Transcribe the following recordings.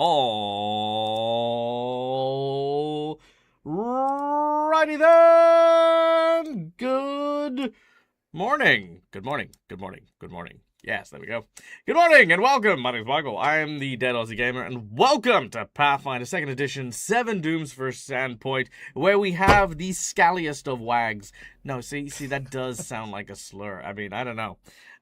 All righty then. Good morning. Good morning. Good morning. Good morning. Yes, there we go. Good morning and welcome. My name is Michael. I am the Dead Aussie Gamer, and welcome to Pathfinder 2nd Edition 7 Dooms for Sandpoint, where we have the scalliest of wags. No, see, that does sound like a slur. I mean, I don't know.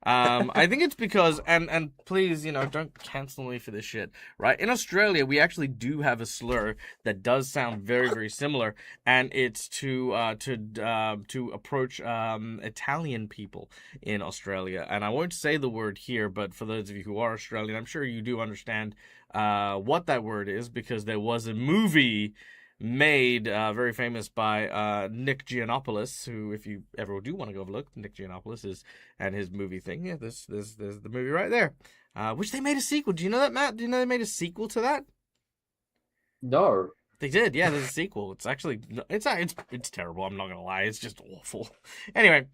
I think it's because, and please, don't cancel me for this shit, right? In Australia, we actually do have a slur that does sound very, very similar, and it's to approach Italian people in Australia. And I won't say the word here, but for those of you who are Australian, I'm sure you do understand what that word is, because there was a movie made very famous by Nick Giannopoulos, who, if you ever do want to go have a look, Nick Giannopoulos is, and his movie thing. Yeah, there's the movie right there, which they made a sequel. Do you know that, Matt? Do you know they made a sequel to that? No. They did, yeah. There's a sequel. It's actually it's terrible. I'm not gonna lie. It's just awful. Anyway,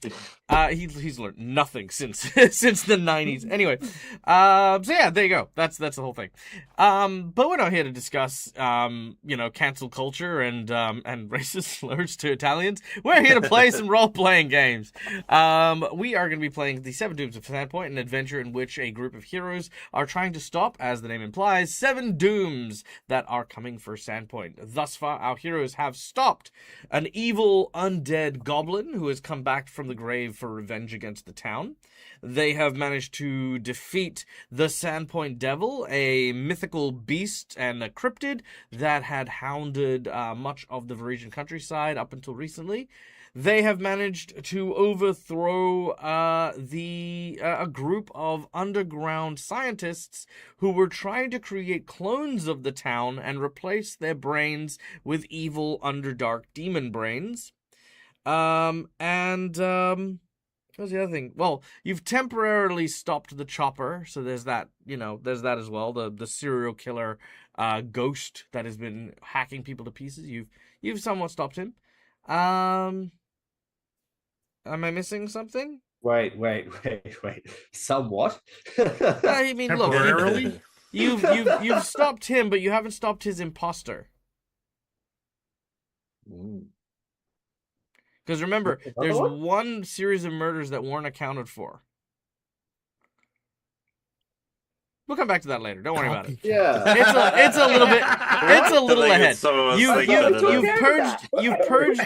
he's learned nothing since since the '90s. Anyway, so yeah, there you go. That's the whole thing. But we're not here to discuss cancel culture and racist slurs to Italians. We're here to play some role playing games. We are going to be playing the 7 Dooms of Sandpoint, an adventure in which a group of heroes are trying to stop, as the name implies, 7 dooms that are coming for Sandpoint. Thus far, our heroes have stopped an evil undead goblin who has come back from the grave for revenge against the town. They have managed to defeat the Sandpoint Devil, a mythical beast and a cryptid that had hounded much of the Varisian countryside up until recently. They have managed to overthrow a group of underground scientists who were trying to create clones of the town and replace their brains with evil Underdark demon brains. What was the other thing? Well, you've temporarily stopped the chopper, so there's that. There's that as well. The serial killer ghost that has been hacking people to pieces. You've somewhat stopped him. Am I missing something? Wait. Somewhat? I mean, look, Temporarily? you've stopped him, but you haven't stopped his imposter. Because remember, there's one series of murders that weren't accounted for. We'll come back to that later. Don't worry about it. Yeah. It's a little bit. It's a little ahead.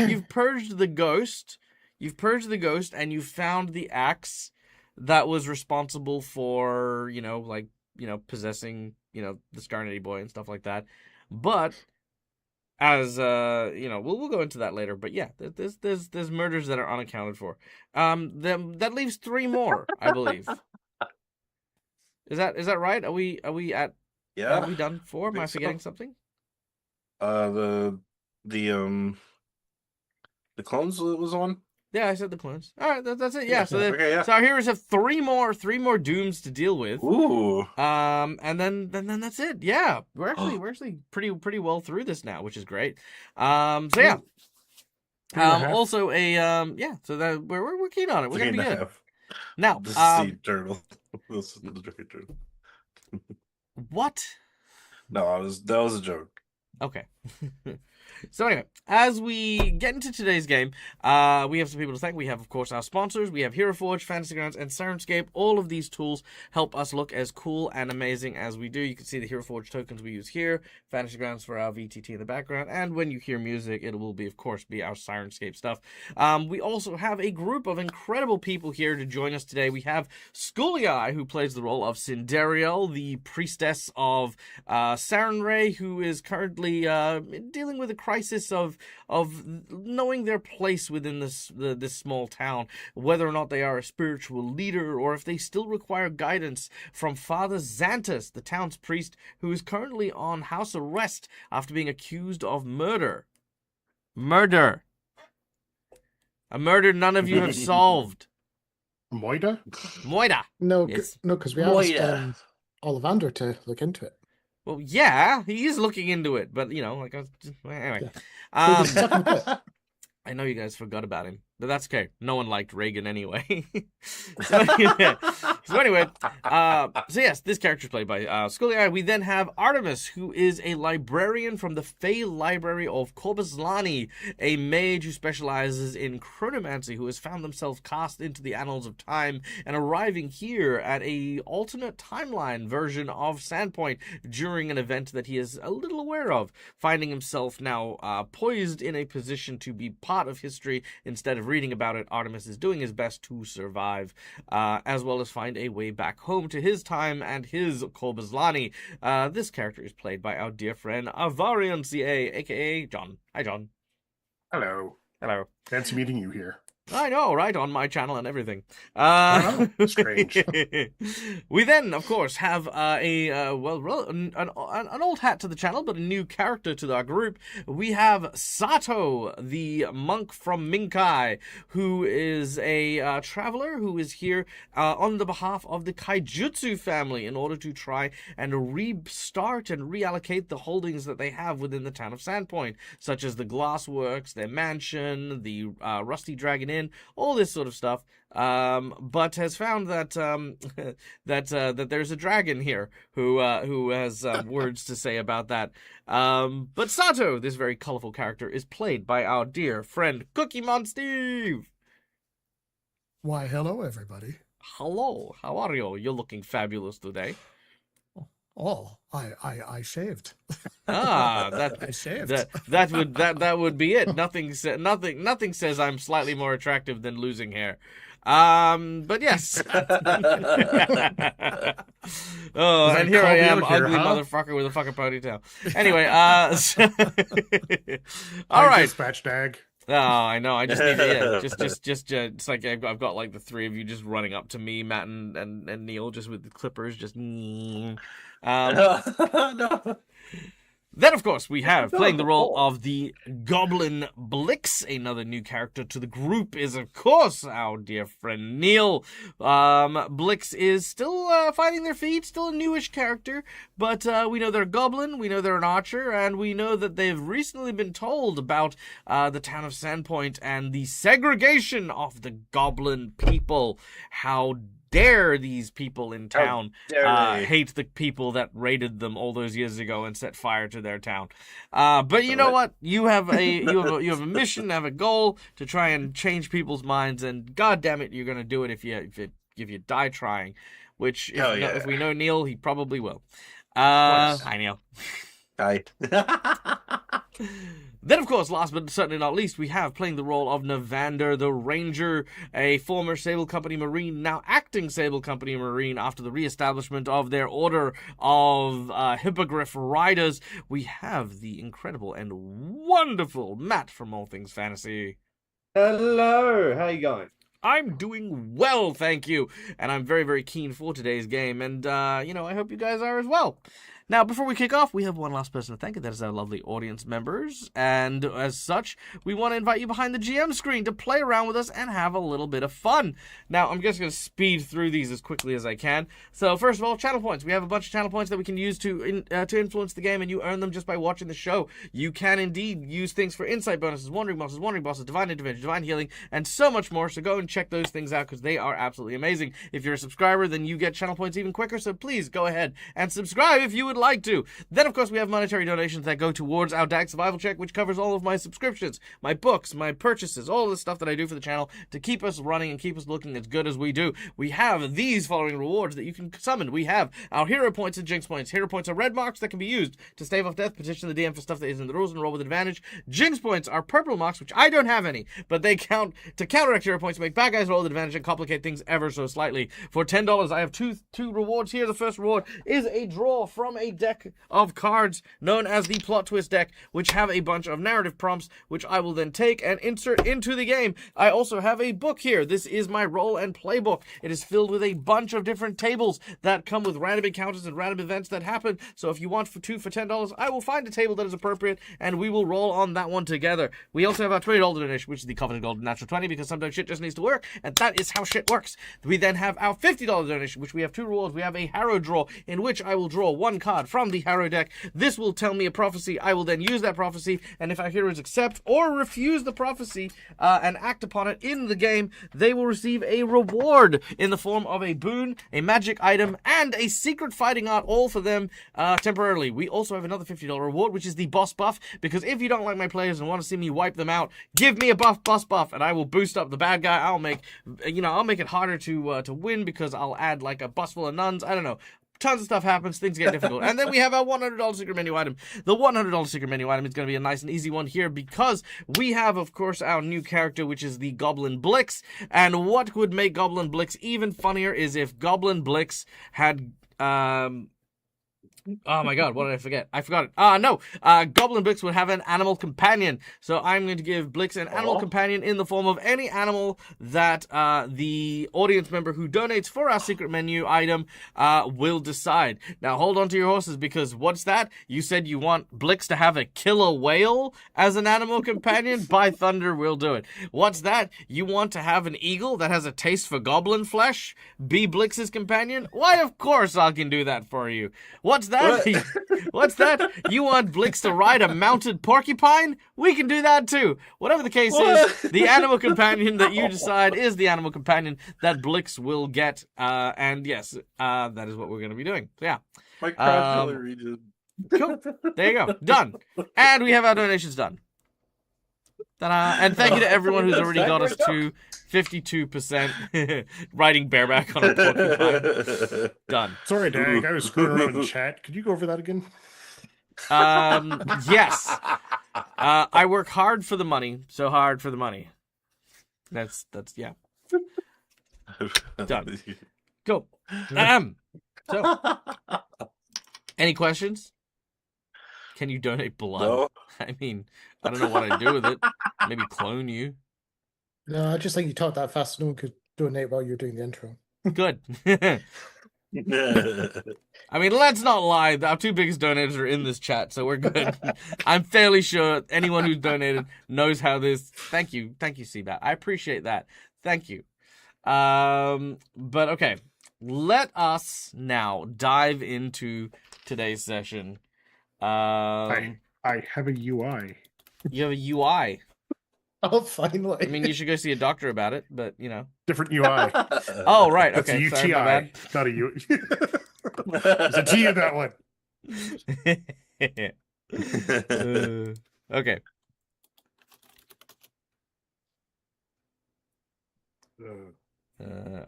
You've purged the ghost. You've purged the ghost, and you found the axe that was responsible for possessing the Scarnity Boy and stuff like that. But as we'll go into that later. But yeah, there's murders that are unaccounted for. That leaves 3 more, I believe. Is that right? Are we at? Yeah. Are we done 4? Am I forgetting something? The clones that was on. Yeah, I said the clones. All right, that's it. Yeah, so Okay, so our heroes have 3 more dooms to deal with. Ooh. And then that's it. Yeah, we're actually pretty well through this now, which is great. So yeah. Also so that we're keen on it. We're gonna be good. Now, this is the turtle. This is the giant turtle. What? No, that was a joke. Okay. So anyway, as we get into today's game, we have some people to thank. We have, of course, our sponsors. We have Hero Forge, Fantasy Grounds, and Sirenscape. All of these tools help us look as cool and amazing as we do. You can see the Hero Forge tokens we use here, Fantasy Grounds for our VTT in the background, and when you hear music, it will be, of course, our Sirenscape stuff. We also have a group of incredible people here to join us today. We have Schoolie, who plays the role of Cinderiel, the priestess of Sarenrae, who is currently dealing with a crisis of knowing their place within this small town, whether or not they are a spiritual leader or if they still require guidance from Father Xantus, the town's priest, who is currently on house arrest after being accused of murder. A murder none of you have solved. Moida? No, Yes. because we asked Ollivander to look into it. Well, yeah, he is looking into it, but anyway. Yeah. I know you guys forgot about him, but that's okay. No one liked Reagan anyway. So, yeah. So anyway, so yes, this character is played by Scully. We then have Artemis, who is a librarian from the Fey Library of Corbuslani, a mage who specializes in chronomancy, who has found themselves cast into the annals of time and arriving here at a alternate timeline version of Sandpoint during an event that he is a little aware of, finding himself now poised in a position to be part of history instead of reading about it. Artemis is doing his best to survive, as well as find a way back home to his time and his Corbuslani. This character is played by our dear friend Avarian CA, aka John. Hi, John. Hello. Hello. Fancy meeting you here. I know, right? On my channel and everything. Strange. We then, of course, have an old hat to the channel, but a new character to our group. We have Sato, the monk from Minkai, who is a traveler who is here on the behalf of the Kaijutsu family in order to try and restart and reallocate the holdings that they have within the town of Sandpoint, such as the glassworks, their mansion, the Rusty Dragon Inn, all this sort of stuff, but has found that that there's a dragon here who has words to say about that. But Sato, this very colorful character, is played by our dear friend Cookie Mon Steve. Why, hello, everybody. Hello, how are you? You're looking fabulous today. Oh, I shaved. That I shaved. that would be it. Nothing says I'm slightly more attractive than losing hair. But yes. Oh, and here I am, ugly motherfucker with a fucking ponytail. Anyway, all right. Dispatch dag. Oh, I know. I just need to, just it's like I've got like the three of you just running up to me, Matt and Neil, just with the clippers, just. No. Then, of course, we have playing the role of the Goblin Blix. Another new character to the group is, of course, our dear friend Neil. Blix is still finding their feet, still a newish character, but we know they're a goblin, we know they're an archer, and we know that they've recently been told about the town of Sandpoint and the segregation of the goblin people. How dare these people in town hate the people that raided them all those years ago and set fire to their town. But you know what? You have a mission, have a goal to try and change people's minds, and god damn it, you're gonna do it if you die trying. Which if we know Neil, he probably will. Hi Neil. Hi. Then, of course, last but certainly not least, we have playing the role of Navander the Ranger, a former Sable Company Marine, now acting Sable Company Marine after the reestablishment of their order of Hippogriff Riders. We have the incredible and wonderful Matt from All Things Fantasy. Hello, how you going? I'm doing well, thank you, and I'm very, very keen for today's game, and, I hope you guys are as well. Now, before we kick off, we have one last person to thank, and that is our lovely audience members. And as such, we want to invite you behind the GM screen to play around with us and have a little bit of fun. Now, I'm just going to speed through these as quickly as I can. So, first of all, channel points. We have a bunch of channel points that we can use to influence the game, and you earn them just by watching the show. You can indeed use things for insight bonuses, wandering bosses, divine intervention, divine healing, and so much more. So go and check those things out because they are absolutely amazing. If you're a subscriber, then you get channel points even quicker. So please go ahead and subscribe if you would like to. Then, of course, we have monetary donations that go towards our DAG Survival Check, which covers all of my subscriptions, my books, my purchases, all the stuff that I do for the channel to keep us running and keep us looking as good as we do. We have these following rewards that you can summon. We have our hero points and jinx points. Hero points are red marks that can be used to stave off death, petition the DM for stuff that isn't in the rules, and roll with advantage. Jinx points are purple marks, which I don't have any, but they count to counteract hero points to make bad guys roll with advantage and complicate things ever so slightly. For $10, I have two rewards here. The first reward is a draw from a deck of cards known as the Plot Twist deck, which have a bunch of narrative prompts, which I will then take and insert into the game. I also have a book here. This is my role and play book. It is filled with a bunch of different tables that come with random encounters and random events that happen. So if you want for $10, I will find a table that is appropriate, and we will roll on that one together. We also have our $20 donation, which is the Covenant Gold Natural 20, because sometimes shit just needs to work, and that is how shit works. We then have our $50 donation, which we have two rewards. We have a Harrow draw, in which I will draw one card card from the Harrow deck. This will tell me a prophecy. I will then use that prophecy, and if our heroes accept or refuse the prophecy and act upon it in the game, they will receive a reward in the form of a boon, a magic item, and a secret fighting art, all for them temporarily. We also have another $50 reward, which is the boss buff, because if you don't like my players and want to see me wipe them out, give me a boss buff, and I will boost up the bad guy. I'll make it harder to win, because I'll add like a bus full of nuns. I don't know. Tons of stuff happens, things get difficult. And then we have our $100 secret menu item. The $100 secret menu item is going to be a nice and easy one here, because we have, of course, our new character, which is the Goblin Blix. And what would make Goblin Blix even funnier is if Goblin Blix had... Oh my god, what did I forget? I forgot it. No. Goblin Blix would have an animal companion. So I'm going to give Blix an animal companion in the form of any animal that the audience member who donates for our secret menu item will decide. Now hold on to your horses, because what's that? You said you want Blix to have a killer whale as an animal companion? By thunder, we'll do it. What's that? You want to have an eagle that has a taste for goblin flesh be Blix's companion? Why, of course I can do that for you. What's that? What's that? You want Blix to ride a mounted porcupine? We can do that too. Whatever the case is, the animal companion that you decide is the animal companion that Blix will get. And yes, that is what we're going to be doing. So, yeah. My crotch region. Cool. There you go. Done. And we have our donations done. Ta-da. And thank you to everyone who's already got us to 52% riding bareback on a porcupine. Done. Sorry, Dag. I was screwing around in the chat. Could you go over that again? Yes. I work hard for the money. So hard for the money. That's yeah. Done. Cool. So, any questions? Can you donate blood? No. I mean, I don't know what I'd do with it. Maybe clone you. No, I just think you talked that fast. No one could donate while you're doing the intro. Good. I mean, let's not lie. Our two biggest donators are in this chat, so we're good. I'm fairly sure anyone who's donated knows how this... Thank you, Seabat. I appreciate that. Thank you. But okay, let us now dive into today's session. I have a UI. You have a UI. Oh, finally. I mean, you should go see a doctor about it, but, you know. Different UI. Oh, right. That's Okay. a Sorry, my UTI, bad. not a U. There's a T in that one. Okay.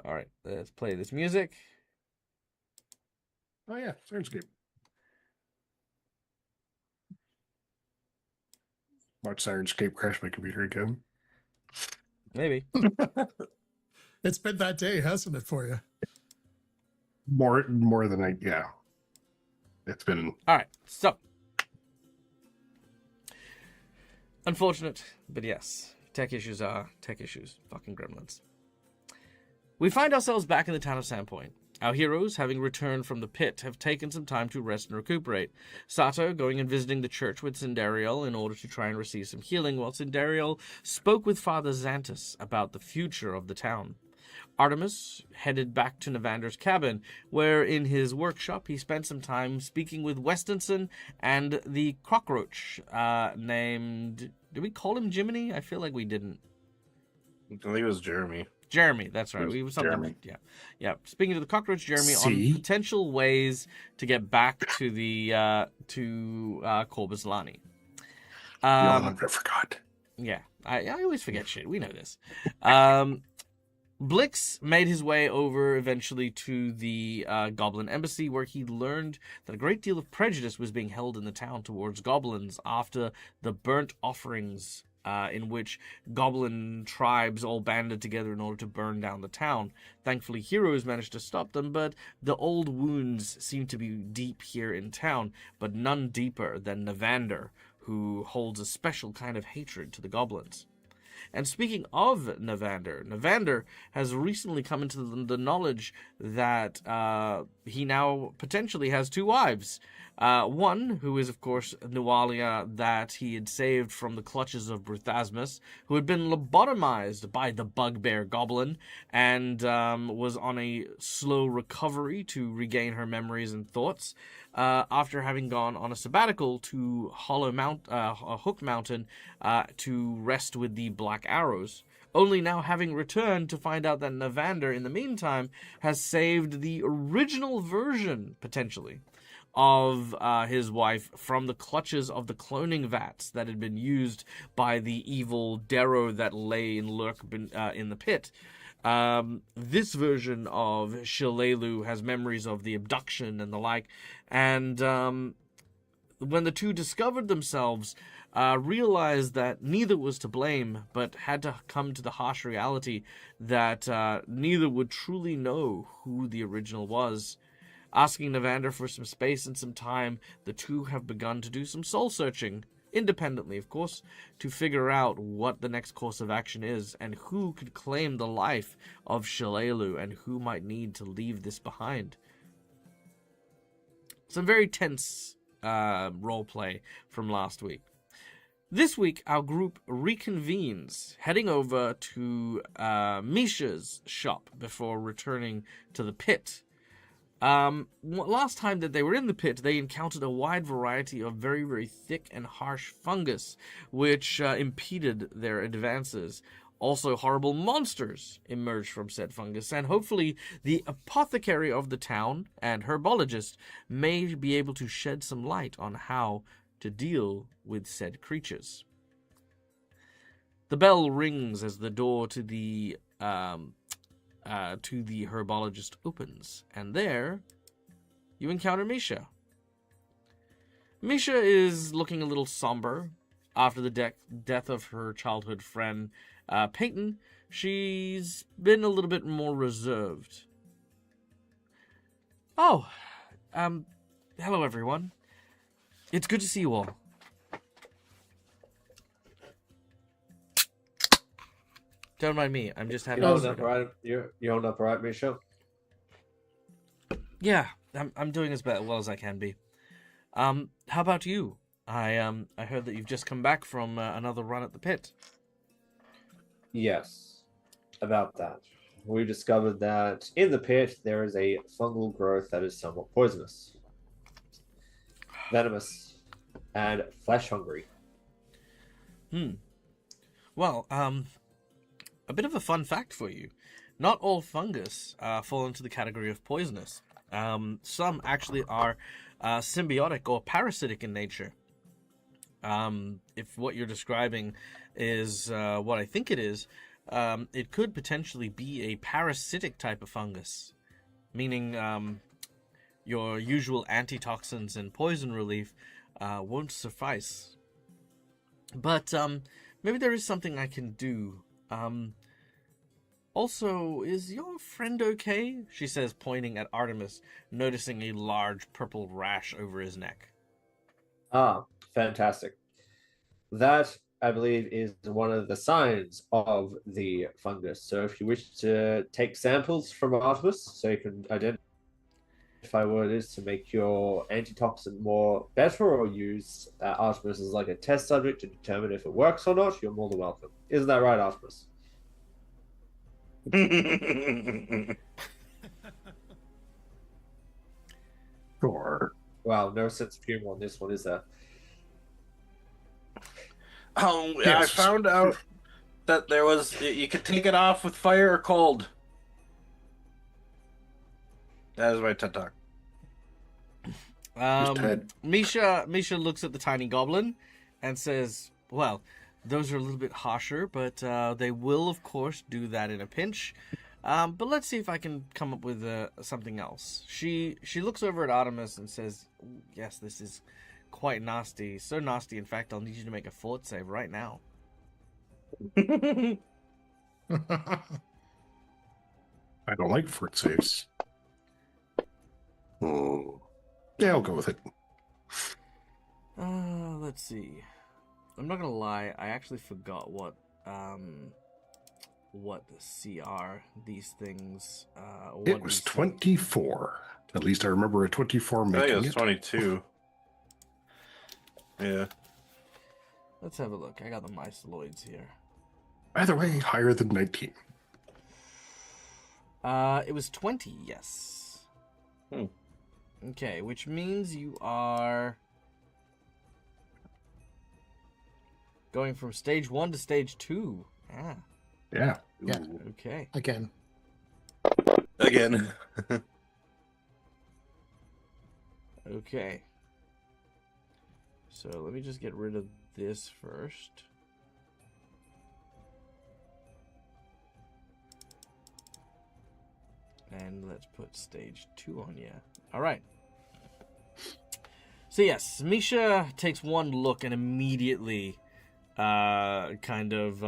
All right. Let's play this music. Oh, yeah. Sirenscape. Watch Sirenscape crash my computer again. Maybe. It's been that day, hasn't it, for you? More than yeah. It's been... All right. So. Unfortunate, but yes. Tech issues are tech issues. Fucking gremlins. We find ourselves back in the town of Sandpoint. Our heroes, having returned from the pit, have taken some time to rest and recuperate. Sato going and visiting the church with Cindariel in order to try and receive some healing, while Cindariel spoke with Father Xantus about the future of the town. Artemis headed back to Navander's cabin, where in his workshop he spent some time speaking with Westonson and the cockroach named... Did we call him Jiminy? I feel like we didn't. I think it was Jeremy. Jeremy, that's right. We was something Jeremy. like, yeah. Speaking to the cockroach Jeremy See? on potential ways to get back to the Corvus Lani. I forgot. Yeah, I always forget shit. We know this. Blix made his way over eventually to the Goblin Embassy, where he learned that a great deal of prejudice was being held in the town towards goblins after the burnt offerings in which goblin tribes all banded together in order to burn down the town. Thankfully, heroes managed to stop them, but the old wounds seem to be deep here in town, but none deeper than Navander, who holds a special kind of hatred to the goblins. And speaking of Navander, Navander has recently come into the knowledge that he now potentially has two wives. One, who is, of course, Nualia, that he had saved from the clutches of Bruthasmus, who had been lobotomized by the bugbear goblin and was on a slow recovery to regain her memories and thoughts. after having gone on a sabbatical to Hook Mountain to rest with the Black Arrows. Only now having returned to find out that Navander, in the meantime, has saved the original version, potentially, of his wife from the clutches of the cloning vats that had been used by the evil Darrow that lay in lurk in the pit. This version of Shalelu has memories of the abduction and the like, and when the two discovered themselves, realized that neither was to blame, but had to come to the harsh reality that neither would truly know who the original was. Asking Navander for some space and some time, the two have begun to do some soul-searching, independently, of course, to figure out what the next course of action is, and who could claim the life of Shalelu, and who might need to leave this behind. Some very tense roleplay from last week. This week, our group reconvenes, heading over to Misha's shop before returning to the pit. Last time that they were in the pit, they encountered a wide variety of very, very thick and harsh fungus, which impeded their advances. Also, horrible monsters emerged from said fungus, and hopefully the apothecary of the town and herbologist may be able to shed some light on how to deal with said creatures. The bell rings as the door to the herbologist opens, and there you encounter Misha. Misha is looking a little somber after the death of her childhood friend, Peyton. She's been a little bit more reserved. Oh, hello everyone. It's good to see you all. Don't mind me. I'm just having. You holding up right? You holding up right, Misha? Yeah, I'm doing as well as I can be. How about you? I heard that you've just come back from another run at the pit. Yes, about that. We discovered that in the pit there is a fungal growth that is somewhat poisonous, venomous, and flesh hungry. Well, a bit of a fun fact for you. Not all fungus fall into the category of poisonous. Some actually are symbiotic or parasitic in nature. If what you're describing is what I think it is, it could potentially be a parasitic type of fungus, meaning your usual antitoxins and poison relief won't suffice. But maybe there is something I can do. Also, is your friend okay? She says, pointing at Artemis, noticing a large purple rash over his neck. Ah, fantastic. That, I believe, is one of the signs of the fungus. So if you wish to take samples from Artemis, so you can identify what it is to make your antitoxin more better, or use Artemis as like a test subject to determine if it works or not, you're more than welcome. Isn't that right, Artemis? Sure. Wow, no sense of humor on this one, is there? I Yes. found out that there was you could take it off with fire or cold. That is my TED talk. Ted. Misha looks at the tiny goblin and says, well, those are a little bit harsher, but they will, of course, do that in a pinch. But let's see if I can come up with something else. She looks over at Artemis and says, yes, this is quite nasty. So nasty, in fact, I'll need you to make a fort save right now. I don't like fort saves. Yeah, I'll go with it. Let's see. I'm not gonna lie, I actually forgot what CR these things. It was 24. At least I remember a 24 I think making it was it. 22. Yeah. Let's have a look. I got the myceloids here. Either way, higher than 19. It was 20. Yes. Okay, which means you are going from stage 1 to stage 2. Ah, Yeah. Yeah. okay. Again. Again. Okay. So let me just get rid of this first. And let's put stage 2 on you. All right. So yes, Misha takes one look and immediately kind of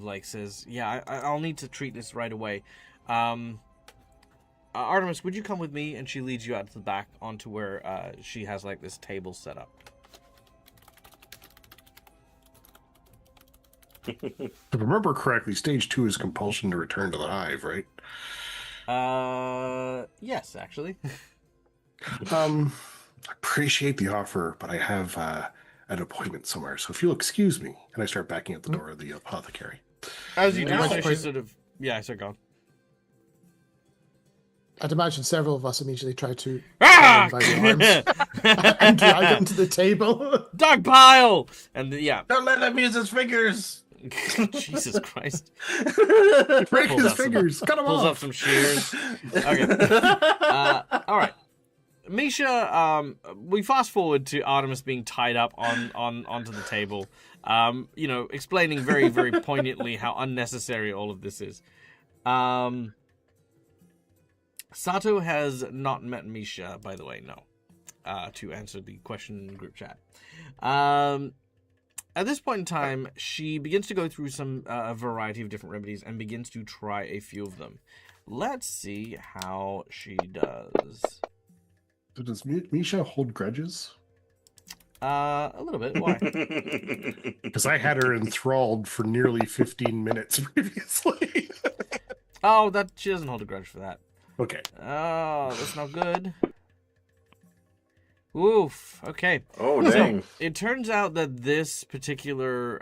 like says, yeah, I'll need to treat this right away. Artemis, would you come with me? And she leads you out to the back onto where she has like this table set up. If I remember correctly, stage 2 is compulsion to return to the hive, right? Yes, actually. I appreciate the offer, but I have an appointment somewhere. So if you'll excuse me, and I start backing out the door of the apothecary. As you do, Now- so she sort of, yeah, I start going. I'd imagine several of us immediately try to Ah! grab him by the arms and drag him to the table. Dog pile! And yeah, Don't let him use his fingers. Jesus Christ. Break Pulls his out some- fingers. Cut him Pulls off. up some shears. Okay. All right. Misha, we fast forward to Artemis being tied up onto the table, explaining very, very poignantly how unnecessary all of this is. Sato has not met Misha, by the way, no, to answer the question in group chat. At this point in time, she begins to go through a variety of different remedies and begins to try a few of them. Let's see how she does. So does Misha hold grudges? A little bit. Why? Because I had her enthralled for nearly 15 minutes previously. Oh, she doesn't hold a grudge for that. Okay. Oh, that's not good. Oof. Okay. Oh, So, dang. it turns out that this particular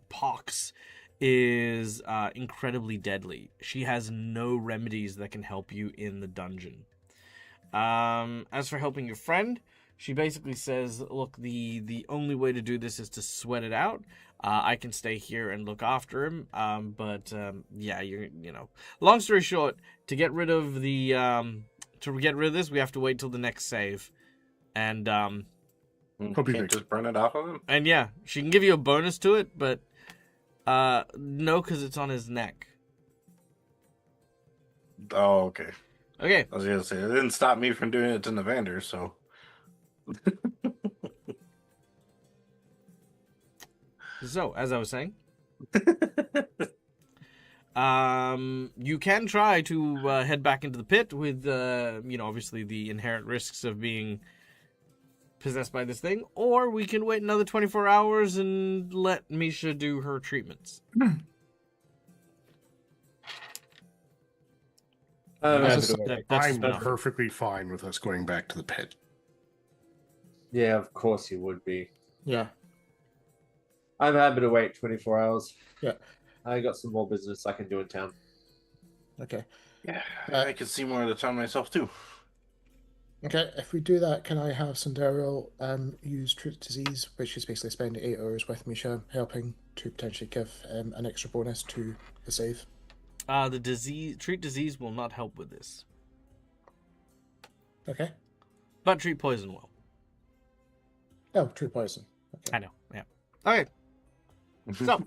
pox is incredibly deadly. She has no remedies that can help you in the dungeon. As for helping your friend, she basically says, look, the only way to do this is to sweat it out. I can stay here and look after him. Yeah, long story short, to get rid of this, we have to wait till the next save. And, Hope you Can't fix just burn it off of him. and yeah, she can give you a bonus to it, but, no, because it's on his neck. Oh, okay. Okay. I was gonna say it didn't stop me from doing it to Navander, so So, as I was saying, you can try to head back into the pit with, obviously the inherent risks of being possessed by this thing, or we can wait another 24 hours and let Misha do her treatments. That's happy to wait. That's I'm enough. perfectly fine with us going back to the pit. Yeah, of course you would be. Yeah. I'm happy to wait 24 hours. Yeah. I got some more business I can do in town. Okay. yeah, I could see more of the town myself too. Okay, if we do that, can I have Sandero use Treat Disease, which is basically spending 8 hours with Misha, helping to potentially give an extra bonus to the save? The treat disease will not help with this, Okay. but treat poison will. Oh, True Poison. I know. Yeah. Okay. So,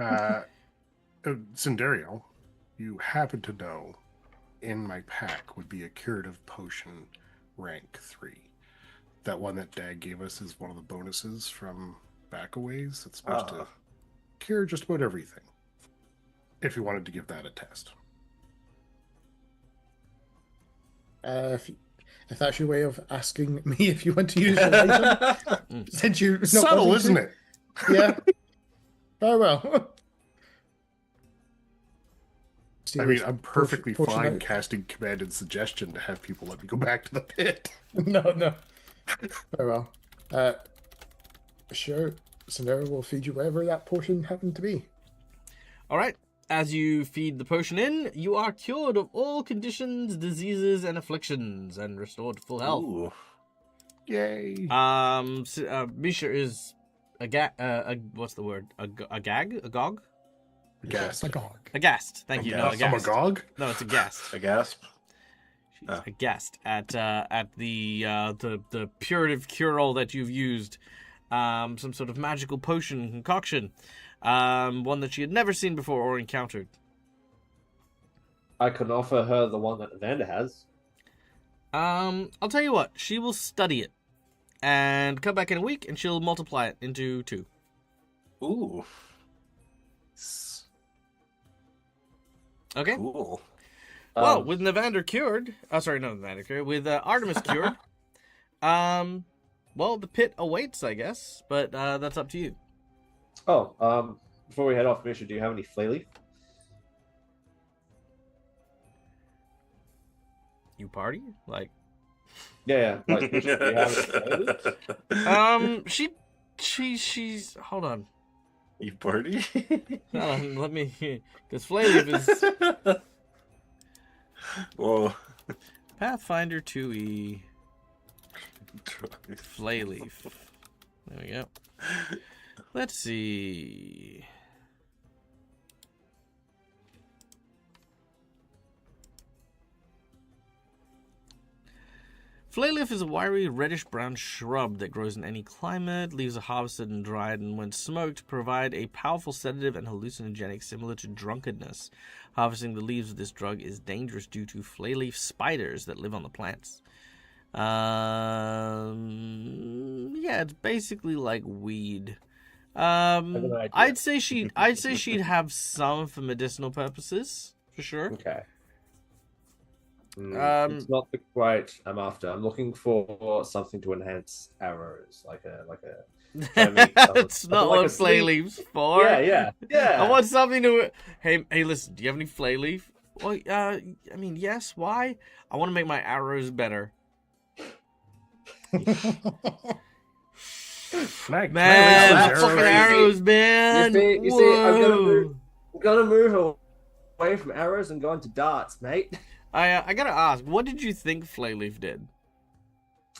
Cinderio, you happen to know in my pack would be a curative potion rank 3. That one that Dag gave us is one of the bonuses from Backaways. It's supposed to cure just about everything. If you wanted to give that a test. If that's your way of asking me if you want to use your item, since you Subtle, isn't it? Yeah. Very well. I mean, I'm perfectly Potion fine out. casting command and suggestion to have people let me go back to the pit. No. Very well. Sure. Scenario will feed you whatever that potion happened to be. all right. As you feed the potion in, you are cured of all conditions, diseases, and afflictions, and restored to full health. Ooh. Yay! Misha is what's the word? A gag? A gog? Aghast. Agog. Aghast. Thank you. No, Aghast. I'm a aghast. gog? No, it's a ghast. A gasp. She's Oh. aghast at the purative cure-all that you've used, some sort of magical potion concoction, one that she had never seen before or encountered. I can offer her the one that Evander has. I'll tell you what. She will study it, and come back in a week, and she'll multiply it into 2. Ooh. Okay. Cool. Well, with Nevander cured, with Artemis cured, well, the pit awaits, I guess, but that's up to you. Before we head off, Misha, do you have any flayleaf? You party? Like, Yeah. Like, Misha, do you have any flayleaf? she's, hold on. You party? Let me, because Flayleaf is Whoa. Pathfinder 2E, Flayleaf. There we go. Let's see. Flayleaf is a wiry reddish-brown shrub that grows in any climate. Leaves are harvested and dried, and when smoked, provide a powerful sedative and hallucinogenic similar to drunkenness. Harvesting the leaves of this drug is dangerous due to flayleaf spiders that live on the plants. Yeah, it's basically like weed. I'd say she'd have some for medicinal purposes, for sure. Okay. It's not the quite I'm after. I'm looking for something to enhance arrows, like a. It's not like what a flay sleeve. leaves for. Yeah. I want something to. Hey, listen. Do you have any flay leaf? Well, I mean, yes. Why? I want to make my arrows better. Man, fucking arrows, man. You see, I'm gonna move away from arrows and go into darts, mate. I gotta ask, what did you think Flayleaf did?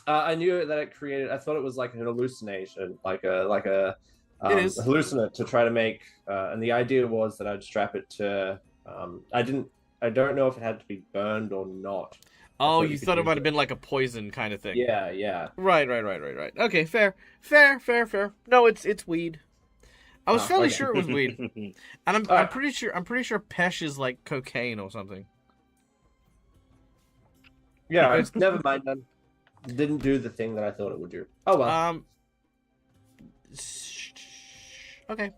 I knew that it created. I thought it was like an hallucination, like a It is. hallucinant to try to make. And the idea was that I'd strap it to. I don't know if it had to be burned or not. Oh, you thought it might have been like a poison kind of thing. Yeah. Right. Okay, fair. No, it's weed. I was fairly sure it was weed, and I'm pretty sure Pesh is like cocaine or something. Yeah, never mind then. Didn't do the thing that I thought it would do. Oh well. Okay.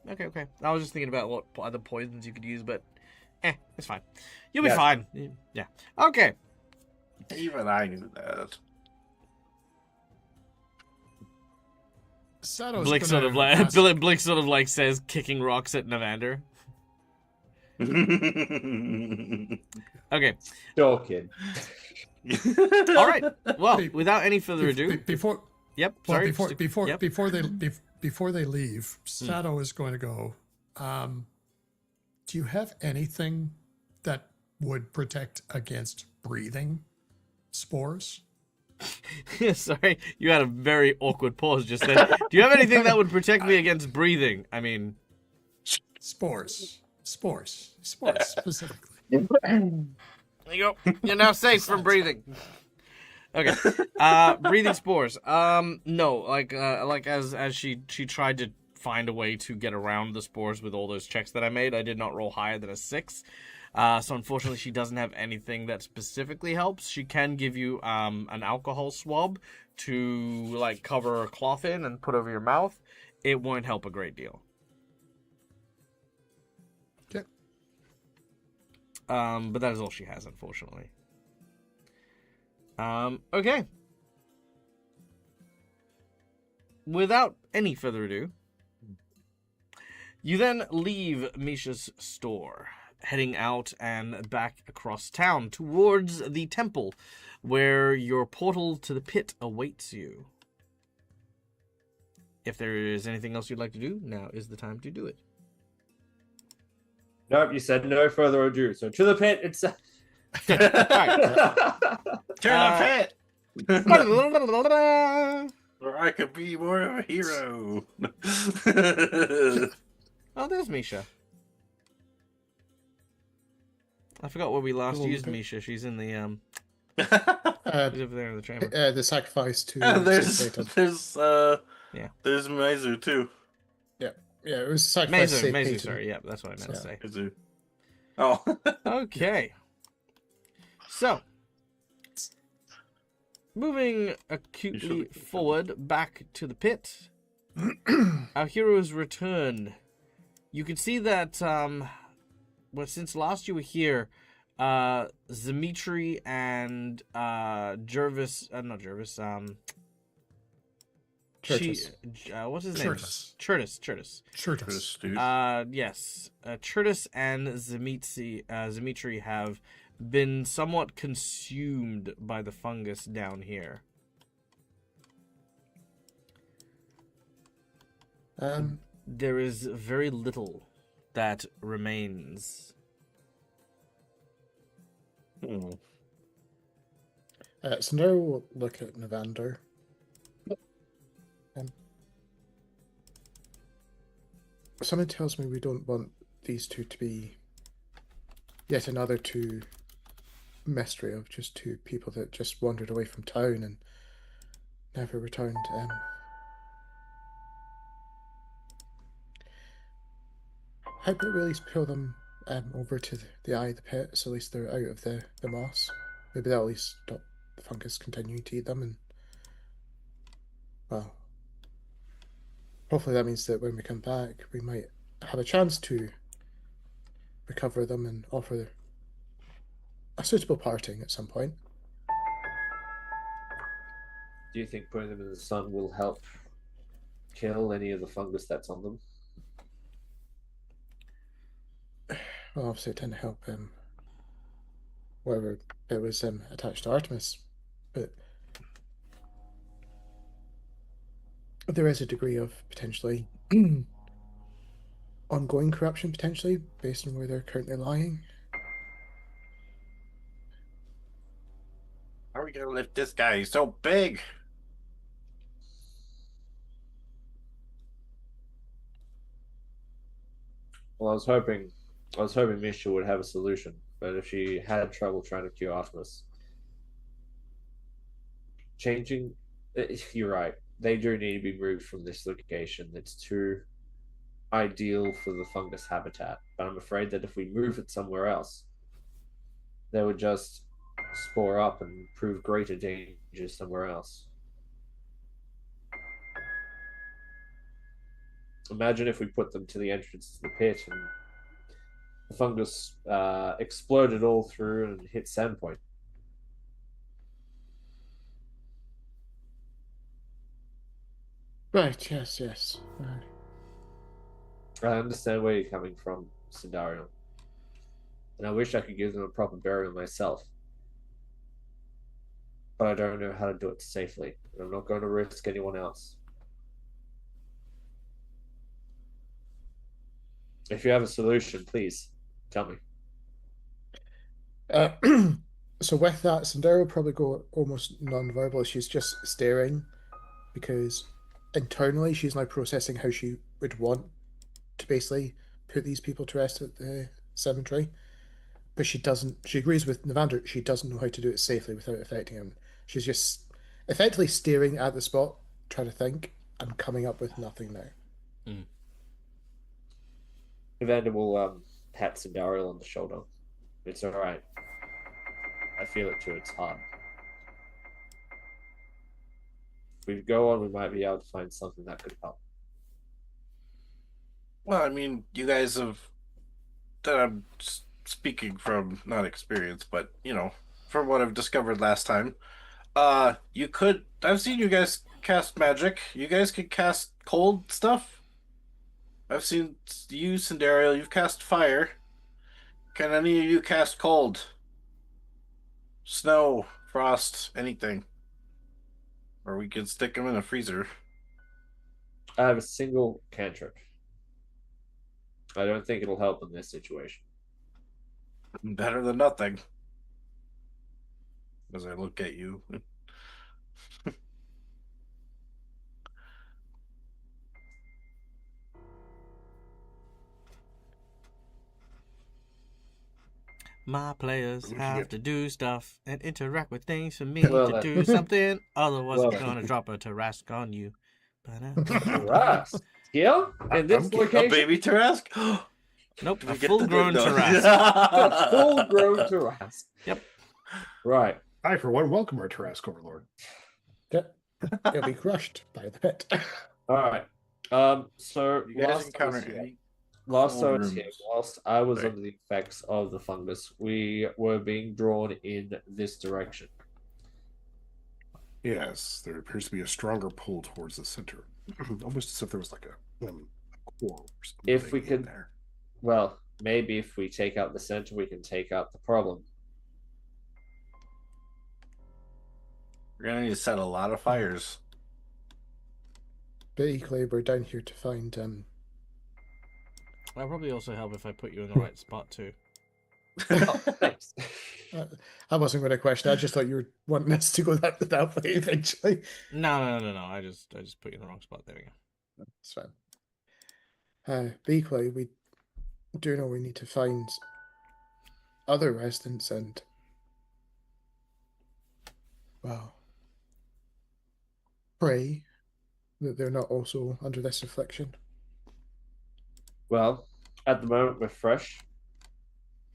I was just thinking about what other poisons you could use, but it's fine. You'll be fine. Yeah. Okay. Even I knew that. Blick sort of like says, kicking rocks at Nevander. Okay. Sure, kid. All right. Well, without any further ado, before Sorry. before they leave, Sato is going to go. Do you have anything that would protect against breathing spores? Sorry, you had a very awkward pause just then. Do you have anything that would protect me against breathing? I mean, Spores specifically. there you go. You're now safe from breathing. Okay. Breathing spores. No, like as she tried to find a way to get around the spores with all those checks that I made, I did not roll higher than a 6. So unfortunately, she doesn't have anything that specifically helps. She can give you an alcohol swab to like cover a cloth in and put over your mouth. It won't help a great deal. Okay. But that is all she has, unfortunately. Okay. Without any further ado, you then leave Misha's store, heading out and back across town towards the temple, where your portal to the pit awaits you. If there is anything else you'd like to do, now is the time to do it. Nope, you said no further ado. So to the pit. It's. All right. Turn the pit! Oh, Or I could be more of a hero. there's Misha. I forgot where we last Cool. used Misha. She's in the she's over there in the chamber. The sacrifice to there's Satan. Yeah. There's Maizu too. Yeah, it was sacrifice to Mazu, save Mazu, Peyton. sorry, yeah, that's what I meant to say. Maizu. Oh. Okay. So, moving acutely forward back to the pit, our heroes return. You can see that, since last you were here, Dimitri and Jervis, not Jervis, Churches. what's his name? Churtis. Churtis. Churtis. Yes. Churtis and Dimitri have been somewhat consumed by the fungus down here. There is very little that remains. So now we'll look at Navander. Someone tells me we don't want these two to be yet another two mystery of just two people that just wandered away from town and never returned. How about we at least pull them over to the eye of the pit, so at least they're out of the moss. Maybe that'll at least stop the fungus continuing to eat them, and well, hopefully that means that when we come back, we might have a chance to recover them and offer a suitable parting at some point. Do you think putting them in the sun will help kill any of the fungus that's on them? Well, obviously it didn't help wherever it was attached to Artemis, but there is a degree of potentially ongoing corruption, potentially, based on where they're currently lying. How are we gonna lift this guy? He's so big. Well, I was hoping Misha would have a solution, but if she had trouble trying to cure Artemis, you're right. They do need to be moved from this location. It's too ideal for the fungus habitat. But I'm afraid that if we move it somewhere else, they would just spore up and prove greater dangers somewhere else. Imagine if we put them to the entrance to the pit and the fungus exploded all through and hit Sandpoint. Right, yes. I understand where you're coming from, Sindarium. And I wish I could give them a proper burial myself. But I don't know how to do it safely. And I'm not going to risk anyone else. If you have a solution, please tell me. So with that, Sandera will probably go almost non-verbal. She's just staring because internally she's now processing how she would want to basically put these people to rest at the cemetery. But she doesn't. She agrees with Navander. She doesn't know how to do it safely without affecting him. She's just effectively staring at the spot, trying to think, and coming up with nothing now. Evander will pat Sindariel on the shoulder. It's alright. I feel it too, it's hard. If we go on, we might be able to find something that could help. Well, I mean, you guys have. That I'm speaking from not experience, but from what I've discovered last time. You could. I've seen you guys cast magic. You guys could cast cold stuff. I've seen you, Cindereal. You've cast fire. Can any of you cast cold? Snow, frost, anything. Or we could stick them in a freezer. I have a single cantrip. I don't think it'll help in this situation. Better than nothing. As I look at you. My players Looking have at- to do stuff and interact with things for me Well, to then. do something. Otherwise, Well, I'm gonna drop a Tarrasque on you. Tarrasque. Here? In this I'm getting- A location? baby Tarrasque? Nope, Do a we get full-grown no. Tarrasque. A full-grown Tarrasque. Yep. Right. I, for one, welcome our Tarrasque Overlord. Yep. It'll be crushed by the pit. All right. So You guys last encounter I was here, any last I cold was here, rooms? whilst I was Sorry. under the effects of the fungus, we were being drawn in this direction. Yes, there appears to be a stronger pull towards the center. Almost as if there was like a core or something If we in could- there. Well, maybe if we take out the center, we can take out the problem. We're gonna need to set a lot of fires. But equally, we're down here to find That'll probably also help if I put you in the right spot too. Oh, thanks. I wasn't going to question. I just thought you were wanting us to go that way eventually. No. I just put you in the wrong spot. There we go. It's fine. But equally, we do know we need to find other residents and, well, pray that they're not also under this affliction. Well, at the moment, we're fresh.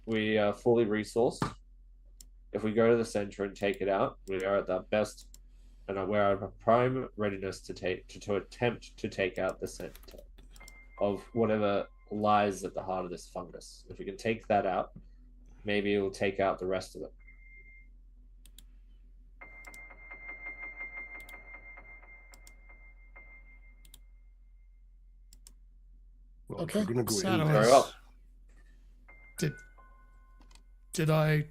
We are fully resourced. If we go to the center and take it out, we are at our best and we're at a prime readiness to attempt to take out the center of whatever lies at the heart of this fungus. If we can take that out, maybe it will take out the rest of it. Well, Okay, if we're going to go Sato in Very is- well. Did I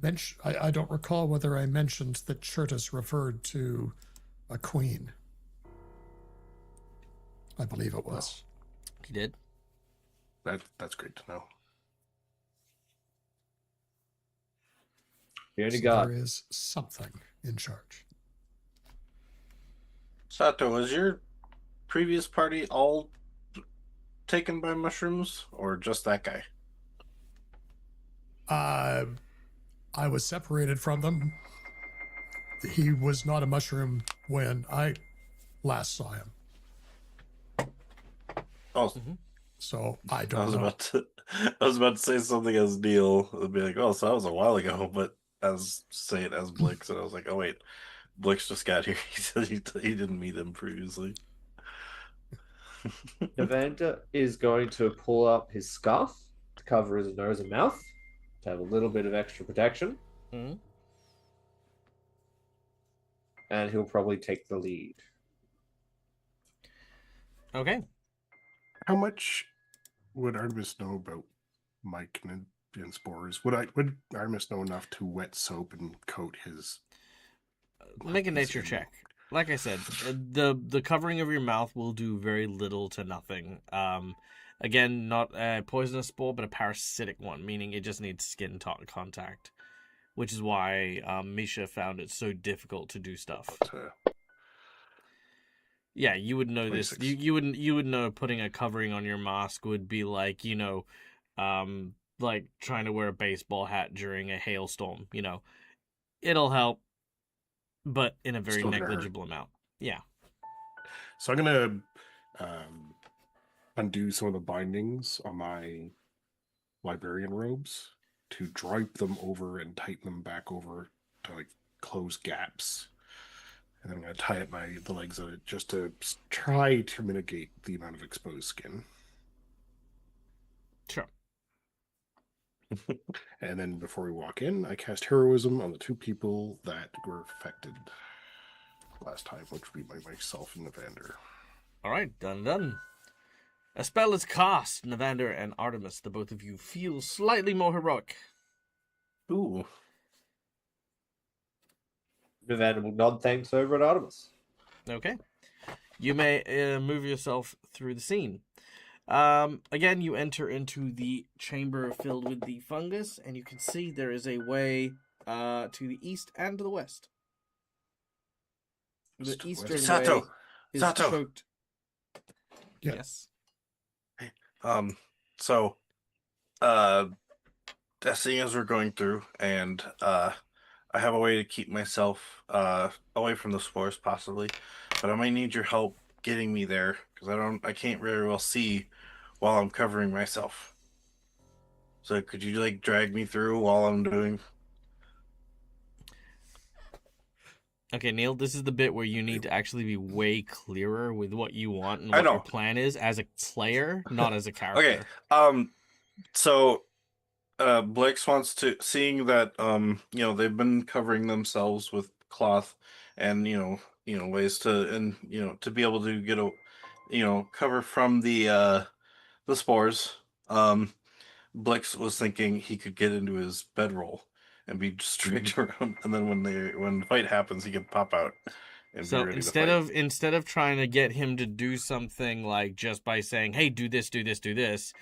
mention? I don't recall whether I mentioned that Shirtus referred to a queen. I believe it was. He did. that's great to know. The only So god. there is something in charge. Sato, was your previous party all taken by mushrooms, or just that guy? I was separated from them. He was not a mushroom when I last saw him, Oh, so I I don't was know. I was about to say something as Neil. It'd be like, oh, so that was a while ago, but say it as Blix, and I was like, oh wait, Blix just got here. He said he didn't meet him previously. Evander is going to pull up his scarf to cover his nose and mouth to have a little bit of extra protection, Mhm. and he'll probably take the lead. Okay. How much would Artemis know about Mike and spores? Would Artemis know enough to wet soap and coat his? Make a his nature in- check. Like I said, the covering of your mouth will do very little to nothing. Again, not a poisonous spore, but a parasitic one, meaning it just needs skin contact, which is why Misha found it so difficult to do stuff. Yeah, you would know this. 26. You would know putting a covering on your mask would be like, like trying to wear a baseball hat during a hailstorm. It'll help, but in a very Still gonna hurt. negligible amount. Yeah. So I'm gonna undo some of the bindings on my librarian robes to drape them over and tighten them back over to like close gaps. And then I'm gonna tie up the legs of it just to try to mitigate the amount of exposed skin. Sure. And then before we walk in, I cast heroism on the two people that were affected last time, which would be myself and Evander. All right, done. A spell is cast. Navander and Artemis, the both of you feel slightly more heroic. Ooh, Evander will nod thanks over at Artemis. Okay. You may move yourself through the scene. Again, you enter into the chamber filled with the fungus, and you can see there is a way to the east and to the west. The eastern way Sato! is Sato! choked. Yeah. Yes. So, seeing as we're going through, and I have a way to keep myself away from the spores, possibly, but I might need your help getting me there because I can't very well see while I'm covering myself. So, could you like drag me through while I'm doing? Okay, Neil, this is the bit where you need to actually be way clearer with what you want and I what know. your plan is as a player, not as a character. Okay. So Blix wants to, seeing that they've been covering themselves with cloth and ways to, and to be able to get a cover from the spores. Blix was thinking he could get into his bedroll and be dragged around, and then when the fight happens, he can pop out and So be ready instead to fight. instead of trying to get him to do something like just by saying, "Hey, do this, do this, do this,"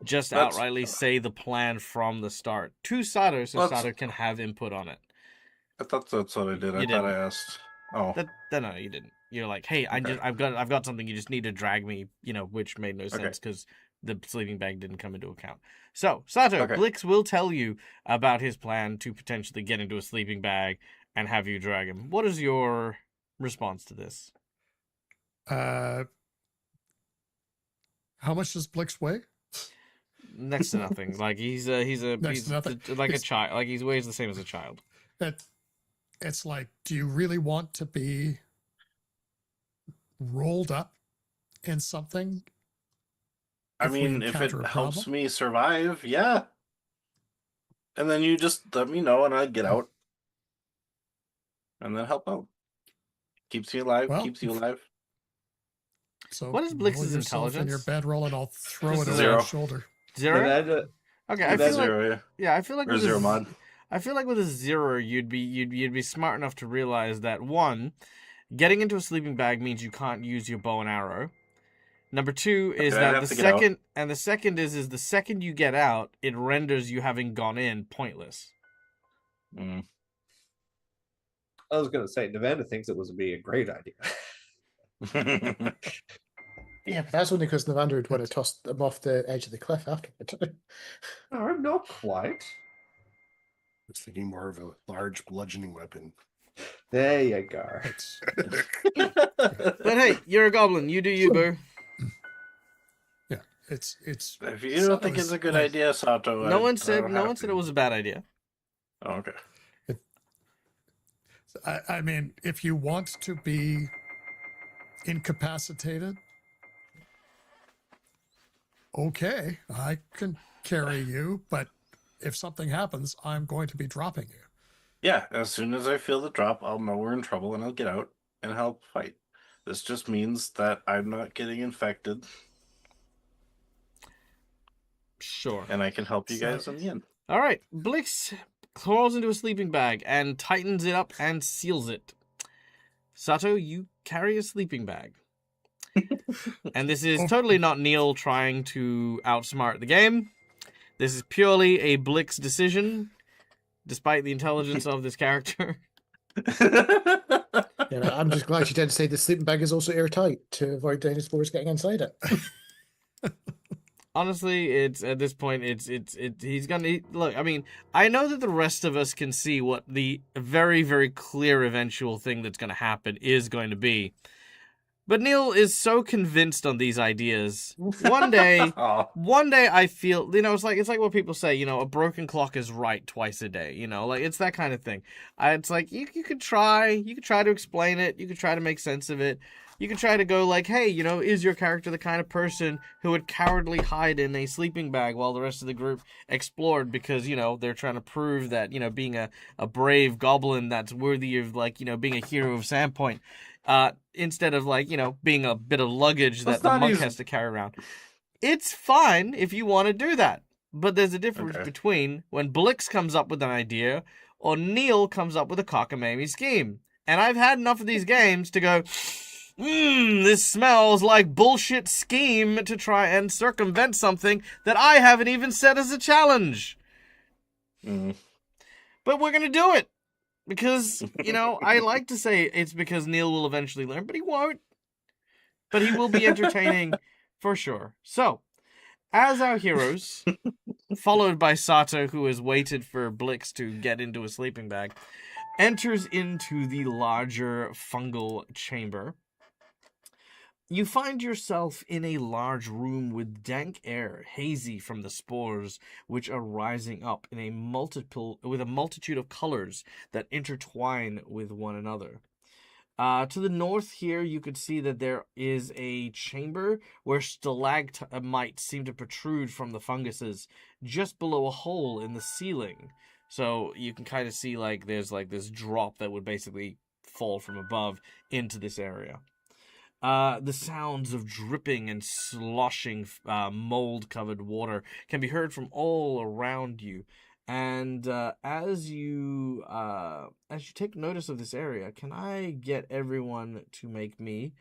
just That's- outrightly say the plan from the start to Sato, so Let's- Sato can have input on it. I thought that's what I did. I You thought I didn't. asked. Oh, No, you didn't. You're like, "Hey, Okay. I've got something. You just need to drag me," which made no Okay. sense because the sleeping bag didn't come into account. So Sato, Okay. Blix will tell you about his plan to potentially get into a sleeping bag and have you drag him. What is your response to this? How much does Blix weigh? Next to nothing. Like he's Next to nothing. like a child. Like he weighs the same as a child. It's like, do you really want to be rolled up in something? I if we mean, if it encounter a helps problem? me survive, yeah. And then you just let me know, and I'd get out, and then help out. Keeps you alive. Well, Keeps you alive. So What is Blix's roll yourself in your intelligence? bedroll, and I'll throw it over Zero. your shoulder. Zero. Nevada, Okay, I That's feel like Zero, yeah, I feel like or with zero a, mod. I feel like with a zero, you'd be smart enough to realize that one, getting into a sleeping bag means you can't use your bow and arrow. Number two is Okay, I'd that have the to get out. second, and the second is the second you get out, it renders you having gone in pointless. Mm. I was going to say, Nevada thinks it would be a great idea. Yeah, but that's only because Navander would want to toss them off the edge of the cliff afterward. No, not quite. I was thinking more of a large bludgeoning weapon. There you go. It's But hey, you're a goblin. You do you, boo. it's If you don't think it's a good idea, Sato, No I one said don't no have one said to. it was a bad idea. Oh, okay. I mean, if you want to be incapacitated, okay, I can carry you, but if something happens, I'm going to be dropping you. Yeah, as soon as I feel the drop, I'll know we're in trouble, and I'll get out and help fight. This just means that I'm not getting infected, Sure. and I can help you So- guys in the end. All right, Blix crawls into a sleeping bag and tightens it up and seals it. Sato, you carry a sleeping bag. And this is totally not Neil trying to outsmart the game. This is purely a Blix decision, despite the intelligence of this character. I'm just glad you didn't say the sleeping bag is also airtight to avoid any spores getting inside it. Honestly, it's at this point, he's gonna look. I mean, I know that the rest of us can see what the very, very clear eventual thing that's gonna happen is going to be. But Neil is so convinced on these ideas. One day I feel, it's like what people say, a broken clock is right twice a day, like it's that kind of thing. It's like you could try to explain it, you could try to make sense of it. You could try to go like, hey, is your character the kind of person who would cowardly hide in a sleeping bag while the rest of the group explored because, they're trying to prove that, being a brave goblin that's worthy of, being a hero of Sandpoint, instead of, being a bit of luggage that the monk has to carry around. It's fine if you want to do that. But there's a difference between when Blix comes up with an idea or Neil comes up with a cockamamie scheme. And I've had enough of these games to go... This smells like bullshit scheme to try and circumvent something that I haven't even set as a challenge. But we're going to do it. Because, I like to say it's because Neil will eventually learn, but he won't. But he will be entertaining for sure. So, as our heroes, followed by Sato, who has waited for Blix to get into a sleeping bag, enters into the larger fungal chamber, you find yourself in a large room with dank air, hazy from the spores, which are rising up in a multitude of colors that intertwine with one another. To the north here, you could see that there is a chamber where stalagmites seem to protrude from the funguses just below a hole in the ceiling. So you can kind of see there's this drop that would basically fall from above into this area. The sounds of dripping and sloshing mold-covered water can be heard from all around you. And as you take notice of this area, can I get everyone to make me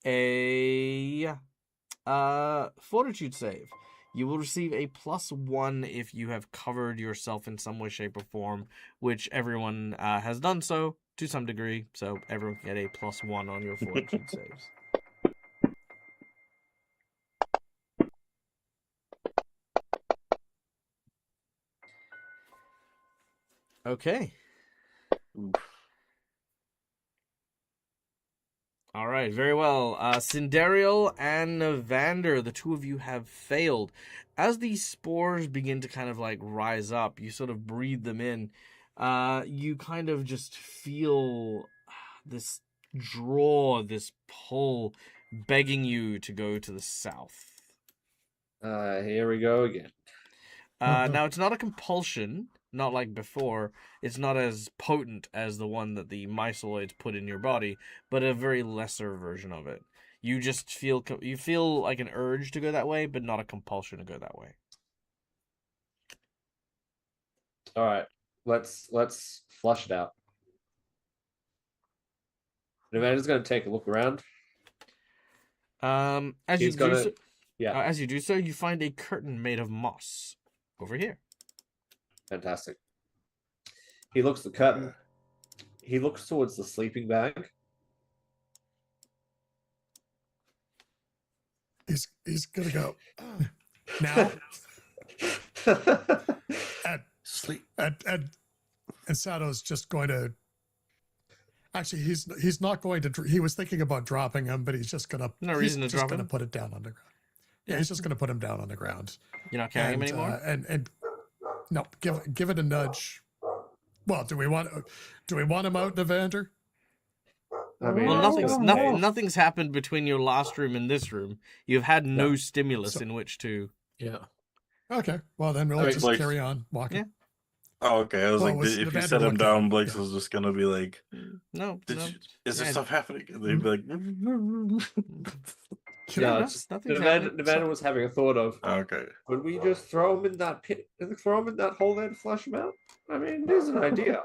a fortitude save? You will receive a +1 if you have covered yourself in some way, shape, or form, which everyone has done so to some degree. So everyone can get a +1 on your fortitude saves. Okay. All right, very well. Cinderial and Evander, the two of you have failed. As these spores begin to kind of rise up, you sort of breathe them in. You kind of just feel this draw, this pull, begging you to go to the south. Here we go again. Now, it's not a compulsion, not like before. It's not as potent as the one that the myceloids put in your body, but a very lesser version of it. You just feel like an urge to go that way, but not a compulsion to go that way. All right, let's flush it out. And Amanda's going to take a look around. As you do so, you find a curtain made of moss over here. Fantastic. He looks at the curtain. He looks towards the sleeping bag. He's gonna go now. And Sato's just going to. Actually, he's not going to. He was thinking about dropping him, but he's just gonna. No reason to drop him. He's gonna put it down on the ground. Yeah, he's just gonna put him down on the ground. You're not carrying him anymore. And no, give it a nudge. Well, do we want him out, Evander? I mean, well, nothing's happened between your last room and this room. You've had no stimulus in which to. Yeah. Okay. Well, then we'll just carry on walking. Yeah. Oh, okay. I was if you set him down, Blake was just gonna be like, "No, is there stuff happening?" And they'd be like, Nevada was having a thought of, okay, would we just throw him in that pit, throw him in that hole there to flush him out? I mean, there's an idea.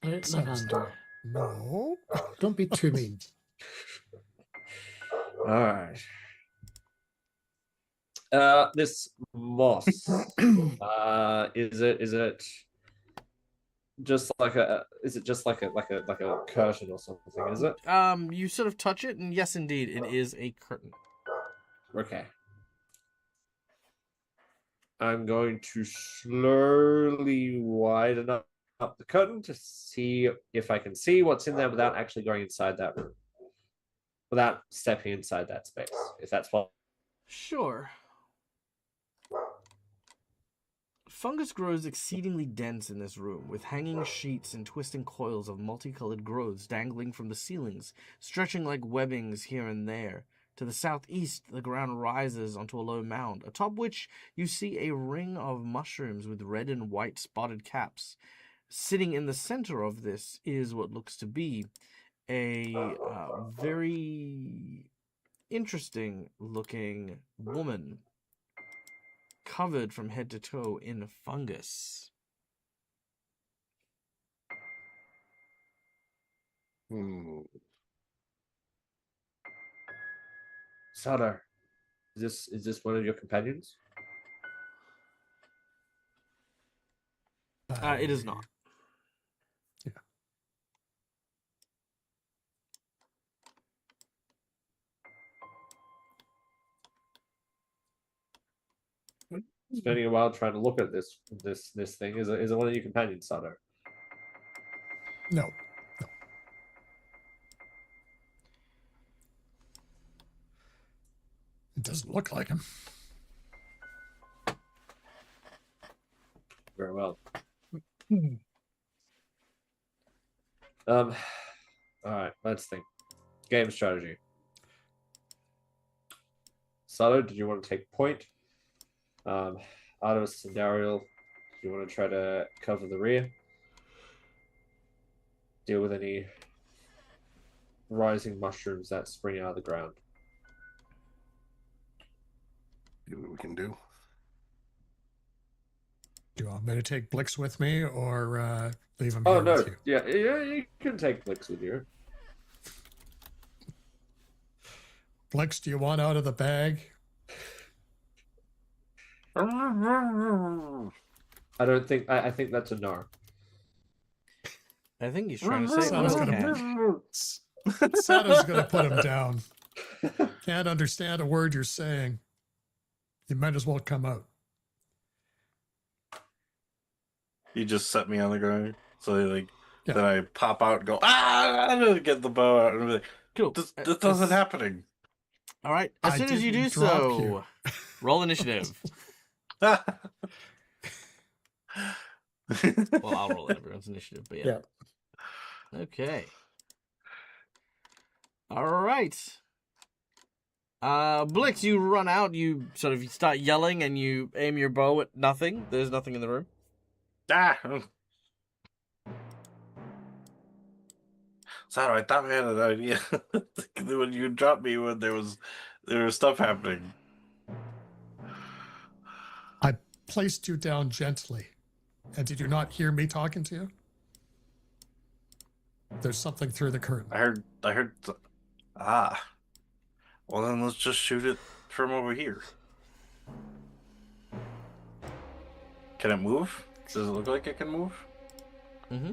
Evander, no, don't be too mean. All right. This moss, is it just like a curtain or something? Is it? You sort of touch it, and yes, indeed, it is a curtain. Okay. I'm going to slowly widen up the curtain to see if I can see what's in there without actually going inside that room, without stepping inside that space, if that's possible. Sure. Fungus grows exceedingly dense in this room, with hanging sheets and twisting coils of multicolored growths dangling from the ceilings, stretching like webbings here and there. To the southeast, the ground rises onto a low mound, atop which you see a ring of mushrooms with red and white spotted caps. Sitting in the center of this is what looks to be a very interesting-looking woman, covered from head to toe in fungus. Sada, is this one of your companions? It is not. Yeah. Spending a while trying to look at this thing. Is it one of your companions, Sada? No. No. It doesn't look like him. Very well. All right, let's think. Game strategy. Sato, did you want to take point? Artemis and Dariel, do you want to try to cover the rear? Deal with any rising mushrooms that spring out of the ground. See what we can do. Do you want me to take Blix with me or leave him Oh here no, with you? yeah, you can take Blix with you. Blix, do you want out of the bag? I don't think. I think that's a no. I think he's trying to say Sounds oil gonna- can. Sato's going to put him down. Can't understand a word you're saying. You might as well come out. You just set me on the ground. So like Yeah. then I pop out and go, and get the bow out and be like, Cool. this isn't happening. All right. As I soon as you do didn't drop so, you. roll initiative. Well, Well, I'll roll everyone's initiative, but yeah. Okay. All right. Blix, you run out. You sort of start yelling, and you aim your bow at nothing. There's nothing in the room. Sorry, I thought we had an idea when you dropped me when there was stuff happening. I placed you down gently. And did you not hear me talking to you? There's something through the curtain. I heard. Well, then let's just shoot it from over here. Can it move? Does it look like it can move? Mm-hmm.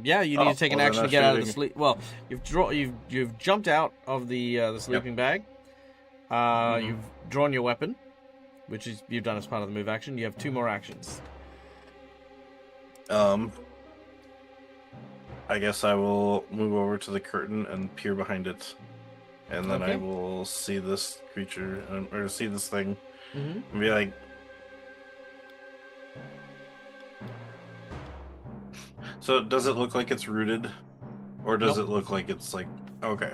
Yeah, you need to take an well, action to then get out of the shooting. sleep. Well, you've jumped out of the sleeping bag. You've drawn your weapon, which is you've done as part of the move action. You have 2 more actions. I guess I will move over to the curtain and peer behind it, and then I Okay. will see this creature or see this thing Mm-hmm. and be like, so does it look like it's rooted, or does Nope. it look like it's like okay?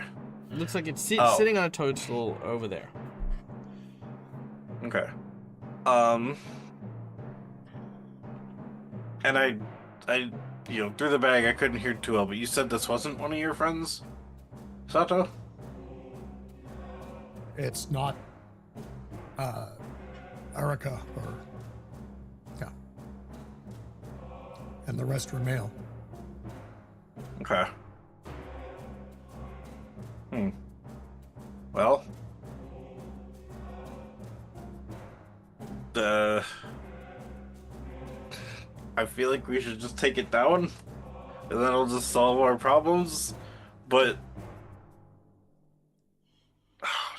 It looks like it's Oh. sitting on a toadstool over there. Okay. And I, through the bag, I couldn't hear too well, but you said this wasn't one of your friends, Sato? It's not Erica or... Yeah. And the rest were male. Okay. Well, I feel like we should just take it down, and then it'll just solve our problems. But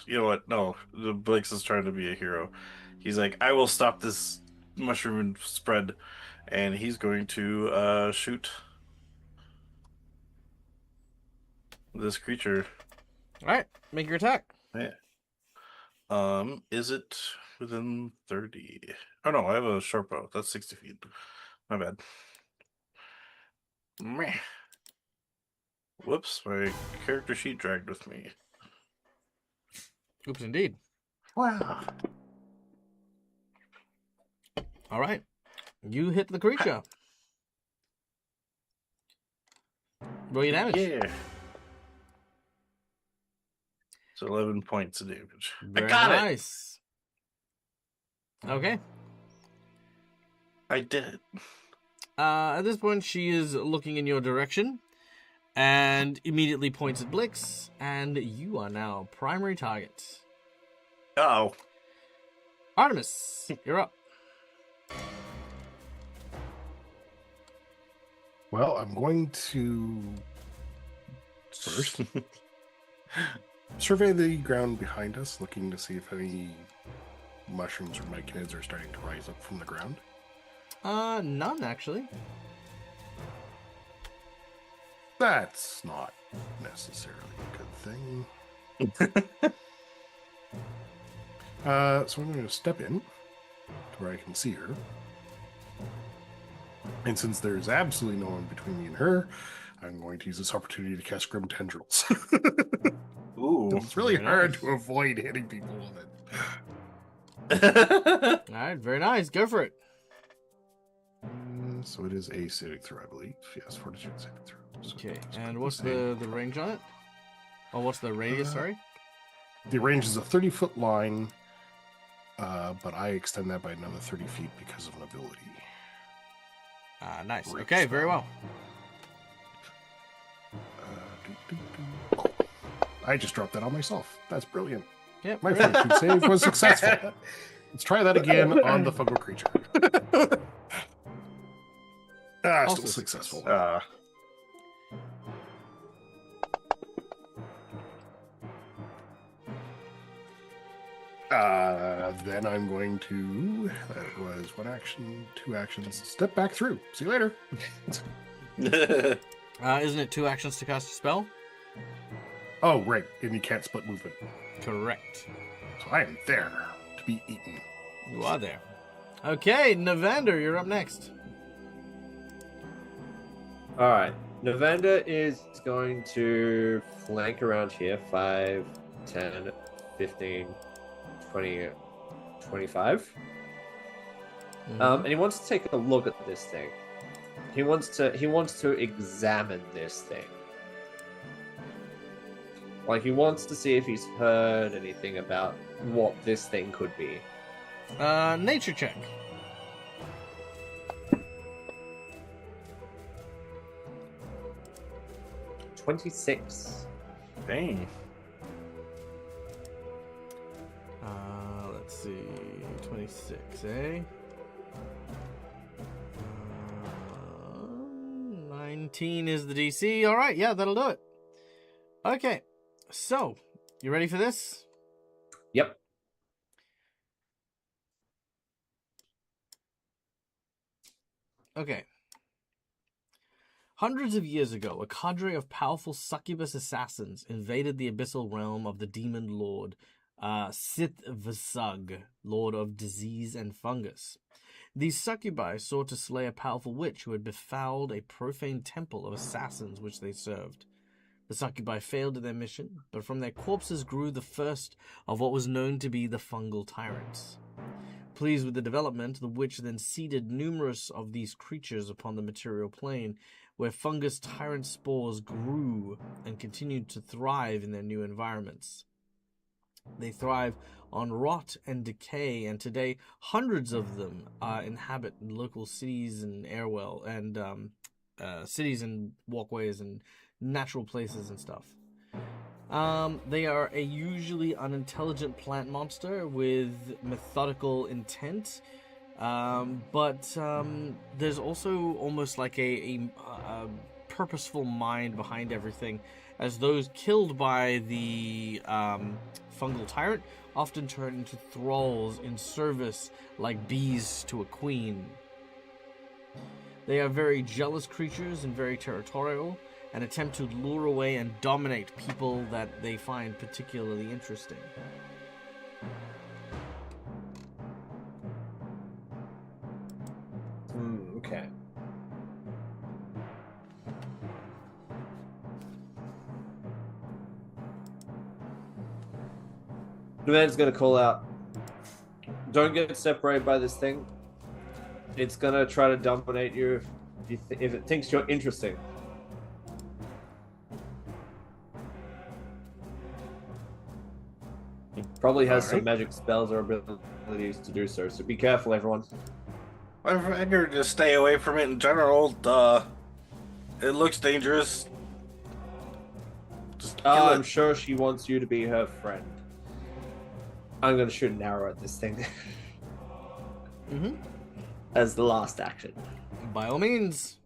you know what? No, the Blix is trying to be a hero. He's like, I will stop this mushroom spread, and he's going to shoot this creature. All right, make your attack. Yeah. Is it within 30? Oh no, I have a short bow. That's 60 feet. My bad. Meh. Whoops, my character sheet dragged with me. Oops, indeed. Wow. All right, you hit the creature. Roll your damage. Yeah. So 11 points of damage. Very I got it. nice. Okay. I did it. At this point, she is looking in your direction, and immediately points at Blix, and you are now primary target. Oh. Artemis, you're up. Well, I'm going to first survey the ground behind us, looking to see if any mushrooms or myconids are starting to rise up from the ground. None actually. That's not necessarily a good thing. So I'm going to step in to where I can see her. And since there's absolutely no one between me and her, I'm going to use this opportunity to cast Grim Tendrils. Ooh. It's really Very hard nice. to avoid hitting people with it. All right, very nice. Go for it. So it is a saving throw, I believe. Yes, fortitude saving throw. So Okay, it's and gonna what's be the range on it? Oh, what's the radius? Sorry. The range is a 30-foot line, but I extend that by another 30 feet because of an ability. Nice. Great Okay, very spell. well. I just dropped that on myself. That's brilliant. Yep. My brilliant. fortitude save was successful. Let's try that again on the fungal creature. Also Still successful. Then I'm going to, that was one action, 2 actions, step back through. See you later. Isn't it 2 actions to cast a spell? Oh, right. And you can't split movement. Correct. So I am there to be eaten. You are there. Okay, Navander, you're up next. All right. Novanda is going to flank around here 5, 10, 15, 20, 25. And he wants to take a look at this thing. He wants to examine this thing. Like, he wants to see if he's heard anything about what this thing could be. Nature check. $26. Dang. Let's see. 26, eh? 19 is the DC. All right, yeah, that'll do it. Okay, so you ready for this? Yep. Okay. Hundreds of years ago, a cadre of powerful succubus assassins invaded the abyssal realm of the demon lord, Sith-Vsug, lord of disease and fungus. These succubi sought to slay a powerful witch who had befouled a profane temple of assassins which they served. The succubi failed in their mission, but from their corpses grew the first of what was known to be the fungal tyrants. Pleased with the development, the witch then seeded numerous of these creatures upon the material plane, where fungus tyrant spores grew and continued to thrive in their new environments. They thrive on rot and decay, and today hundreds of them inhabit local cities and cities and walkways and natural places and stuff. They are a usually unintelligent plant monster with methodical intent, but there's also almost like a purposeful mind behind everything, as those killed by the fungal tyrant often turn into thralls in service like bees to a queen. They are very jealous creatures and very territorial, and attempt to lure away and dominate people that they find particularly interesting. Okay. The man's gonna call out, don't get separated by this thing. It's gonna try to dominate you if it thinks you're interesting. It probably has some magic spells or abilities to do so, so be careful, everyone. I figured to stay away from it in general. It looks dangerous. Oh, I'm sure she wants you to be her friend. I'm going to shoot an arrow at this thing Mm-hmm. as the last action. By all means.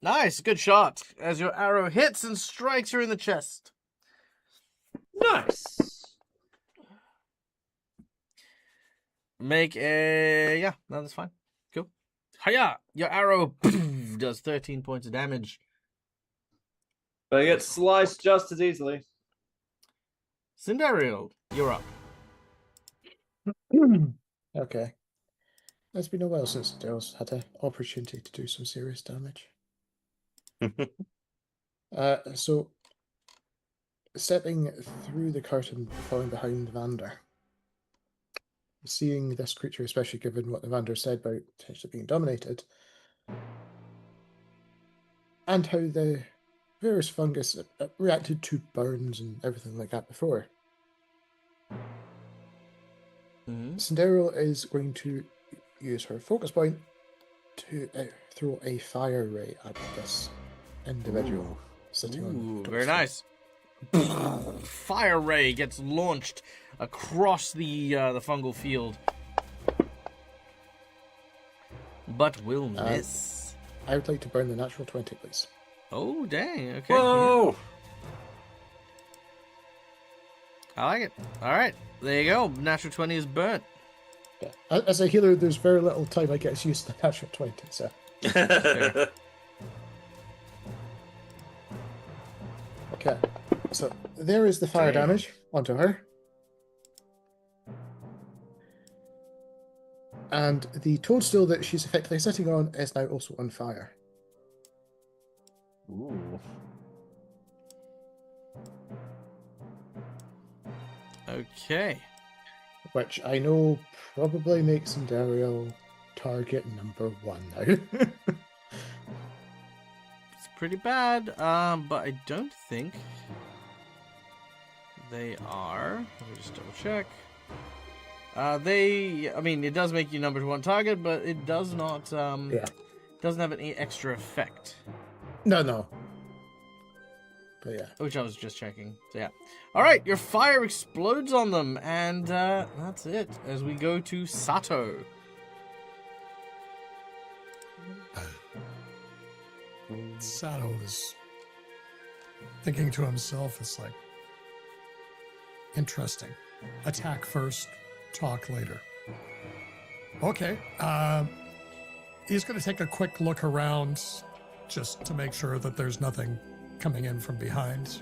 Nice, good shot. As your arrow hits and strikes her in the chest. Nice. Make a... Yeah, no, that's fine. Cool. Hiya! Your arrow does 13 points of damage. But I get sliced just as easily. Cindereal, you're up. Okay. It's been a while since Dale's had an opportunity to do some serious damage. So, stepping through the curtain, falling behind Vander. Seeing this creature, especially given what the Vander said about potentially being dominated, and how the various fungus reacted to burns and everything like that before. Mm-hmm. Cinderella is going to use her focus point to throw a fire ray at this individual sitting on Ooh, the very doorstep. nice. Fire ray gets launched across the fungal field, but will miss. I would like to burn the natural 20, please. Oh, dang. Okay. Whoa! Yeah. I like it. All right. There you go. Natural 20 is burnt. Yeah. As a healer, there's very little time I get to use the natural 20, so... Okay. So, there is the fire damage onto her. And the toadstool that she's effectively sitting on is now also on fire. Ooh. Okay. Which I know probably makes Dario target number 1 now. It's pretty bad, but I don't think they are. Let me just double check. I mean, it does make you number 1 target, but it does not, Yeah. doesn't have any extra effect. No. But yeah. Which I was just checking. So yeah. Alright, your fire explodes on them, and that's it. As we go to Sato. Sato is thinking to himself, it's like, interesting. Attack first, talk later. Okay. He's going to take a quick look around just to make sure that there's nothing coming in from behind.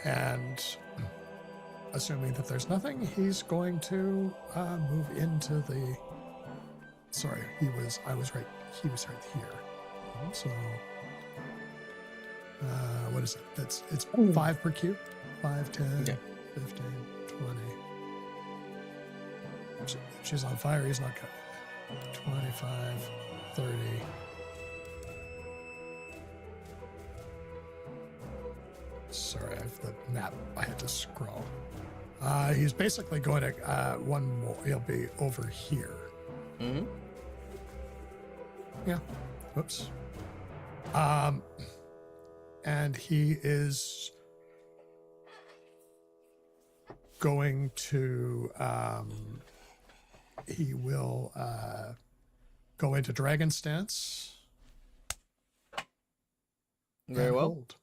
And assuming that there's nothing, he's going to move into the... Sorry, I was right. He was right here. So, what is it? It's 5 per cube. 5, 10, Yeah. 15, 20. If she's on fire, he's not coming. 25, 30. Sorry, I have the map. I had to scroll. He's basically going to one more. He'll be over here. Mm-hmm. Yeah. Whoops. And he is going to he will go into dragon stance. Very and well. hold.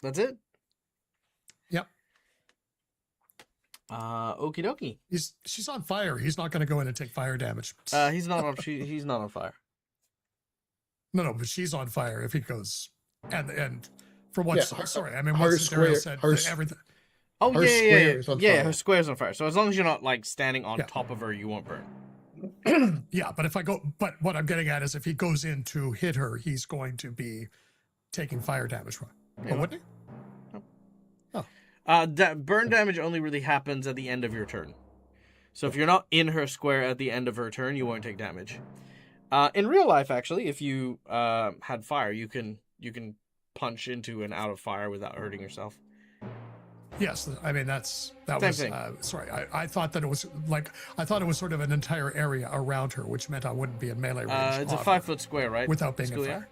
That's it? Yep. Okie dokie. She's on fire. He's not going to go in and take fire damage. He's not on he's not on fire. No, but she's on fire if he goes. And from what? Yeah, sorry, I mean, her what Daryl square- said, her that s- everything. Oh, Her yeah, square is on yeah, fire. her square's on fire. So as long as you're not like standing on Yeah. top of her, you won't burn. Yeah, but but what I'm getting at is if he goes in to hit her, he's going to be taking fire damage from her. Yeah. Oh, wouldn't he? Burn damage only really happens at the end of your turn. So if you're not in her square at the end of her turn, you won't take damage. In real life, actually, if you had fire, you can punch into and out of fire without hurting yourself. Yes, I mean that Same was thing. sorry. I thought that it was sort of an entire area around her, which meant I wouldn't be in melee range. It's a of her 5-foot square, right? without being in Schoolia? fire.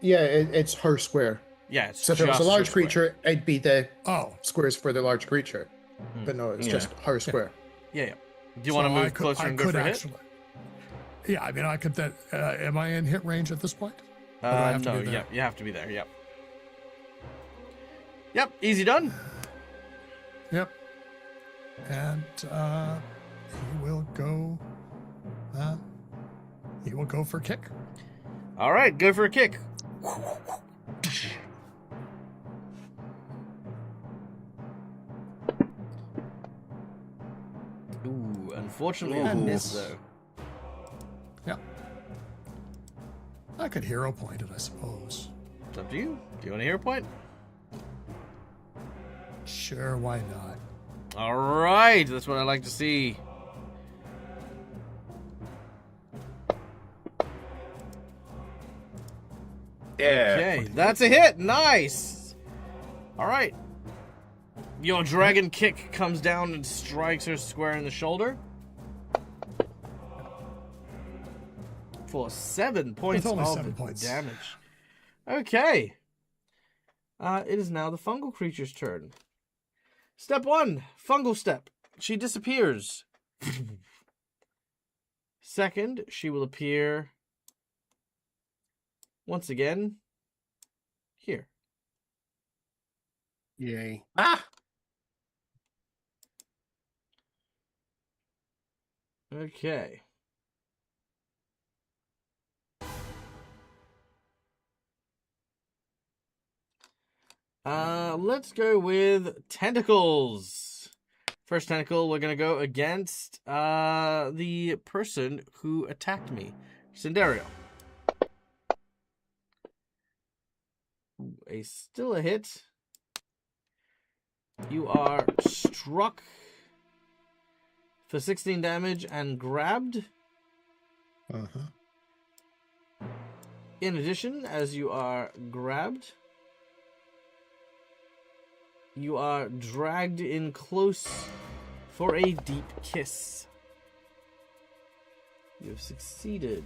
Yeah, it's her square. Yeah, it's So if it was a just large her square. creature, it'd be the Oh, squares for the large creature. But no, it's Yeah. just her square. Yeah, yeah. Do you want to so move closer and go for a hit? Yeah, I mean, I could. Am I in hit range at this point? Or do I have to No, be there? yeah, you have to be there. Yep. Yep, easy done. Yep. And he will go. He will go for kick. All right, go for a kick. Ooh, unfortunately, a Ooh. miss though. Yeah. I could hero point it, I suppose. It's up to you. Do you want a hero point? Sure, why not? All right, that's what I like to see. Yeah. Okay, that's a hit. Nice. All right. Your dragon kick comes down and strikes her square in the shoulder. For 7 points only of 7 points. damage. Okay. It is now the fungal creature's turn. Step 1, fungal step. She disappears. Second, she will appear once again here. Yay. Ah! Okay. Let's go with tentacles. First tentacle, we're gonna go against the person who attacked me, Cinderio. Still a hit. You are struck for 16 damage and grabbed. In addition, as you are grabbed, you are dragged in close for a deep kiss. You have succeeded.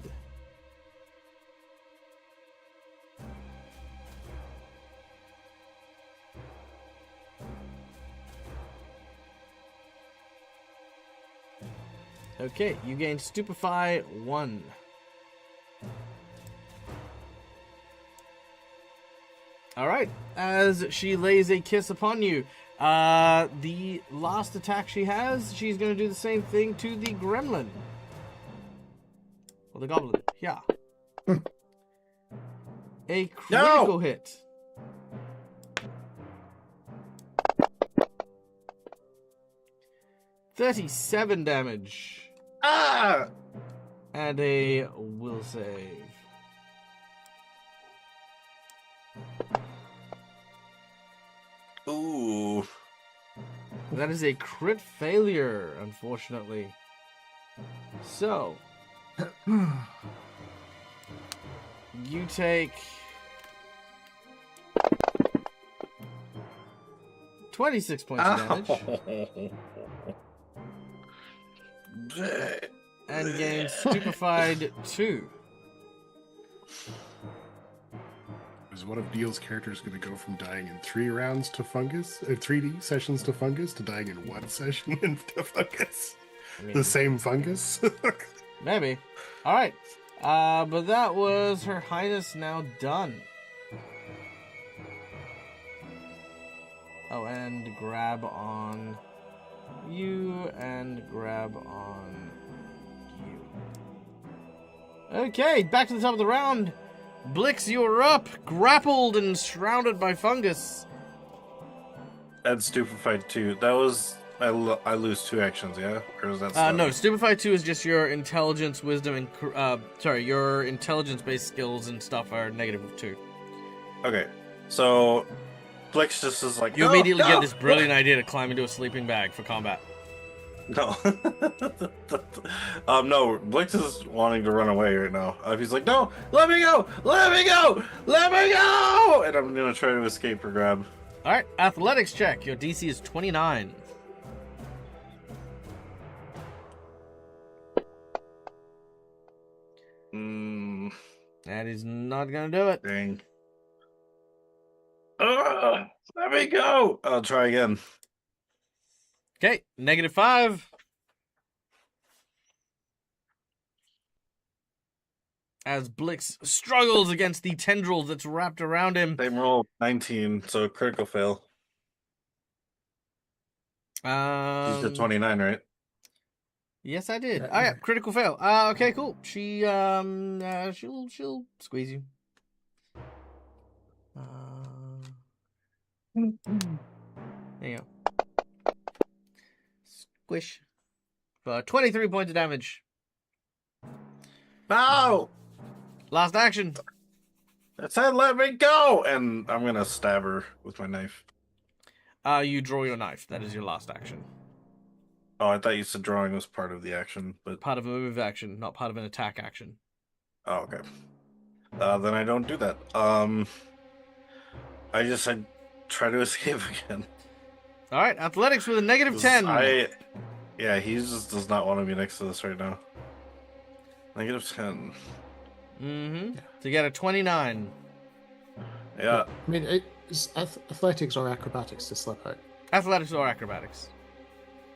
Okay, you gain Stupefy 1. Alright, as she lays a kiss upon you, the last attack she has, she's going to do the same thing to the gremlin. Or the goblin, yeah. A critical hit. $37 damage. Ah! And a will save. Ooh. That is a crit failure, unfortunately. So, you take 26 points of damage and gain Stupefied 2. Is one of Deal's characters going to go from dying in 3 rounds to fungus, or 3D sessions to fungus, to dying in 1 session to fungus? I mean, The same fungus? maybe. Alright. But that was Her Highness now done. Oh, and grab on you, and grab on you. Okay, back to the top of the round. Blix, you're up, grappled and surrounded by fungus. And stupefied too. That was I lose 2 actions, yeah? Or is that No, Stupefied 2 is just your intelligence, wisdom, and your intelligence-based skills and stuff are -2. Okay, so Blix just is like, You "No, immediately no!" get this brilliant idea to climb into a sleeping bag for combat. No. No, Blix is wanting to run away right now. He's like, no, let me go! Let me go! Let me go! And I'm gonna try to escape her grab. All right, athletics check. Your DC is 29. That is not gonna do it. Dang. Let me go. I'll try again. Okay, -5. As Blix struggles against the tendril that's wrapped around him. Same roll, 19, so critical fail. You said 29, right? Yes, I did. Yeah. Oh yeah, critical fail. Okay, cool. She'll squeeze you. There you go. Squish. For 23 points of damage. No! Last action. It said let me go! And I'm gonna stab her with my knife. You draw your knife. That is your last action. Oh, I thought you said drawing was part of the action, but... Part of a move action, not part of an attack action. Oh, okay. Then I don't do that. I try to escape again. All right, athletics with a -10. Yeah, he just does not want to be next to this right now. -10. Mm-hmm. To get a 29. Yeah. I mean, it's athletics or acrobatics to slip out. Athletics or acrobatics.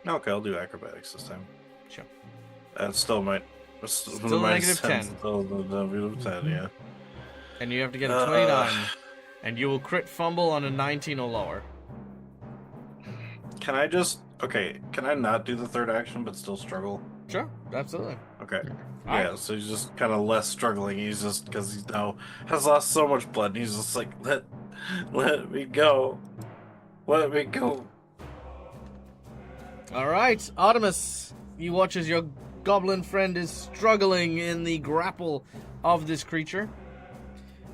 Okay, I'll do acrobatics this time. Sure. That still might... Still minus -10. Still -10, yeah. And you have to get a 29. And you will crit fumble on a 19 or lower. Can I just... Okay, can I not do the third action but still struggle? Sure, absolutely. Okay. All Yeah, right. so he's just kind of less struggling. He's just... Because he now has lost so much blood. And he's just like, let me go. Let me go. All right, Artemis. You watch as your goblin friend is struggling in the grapple of this creature.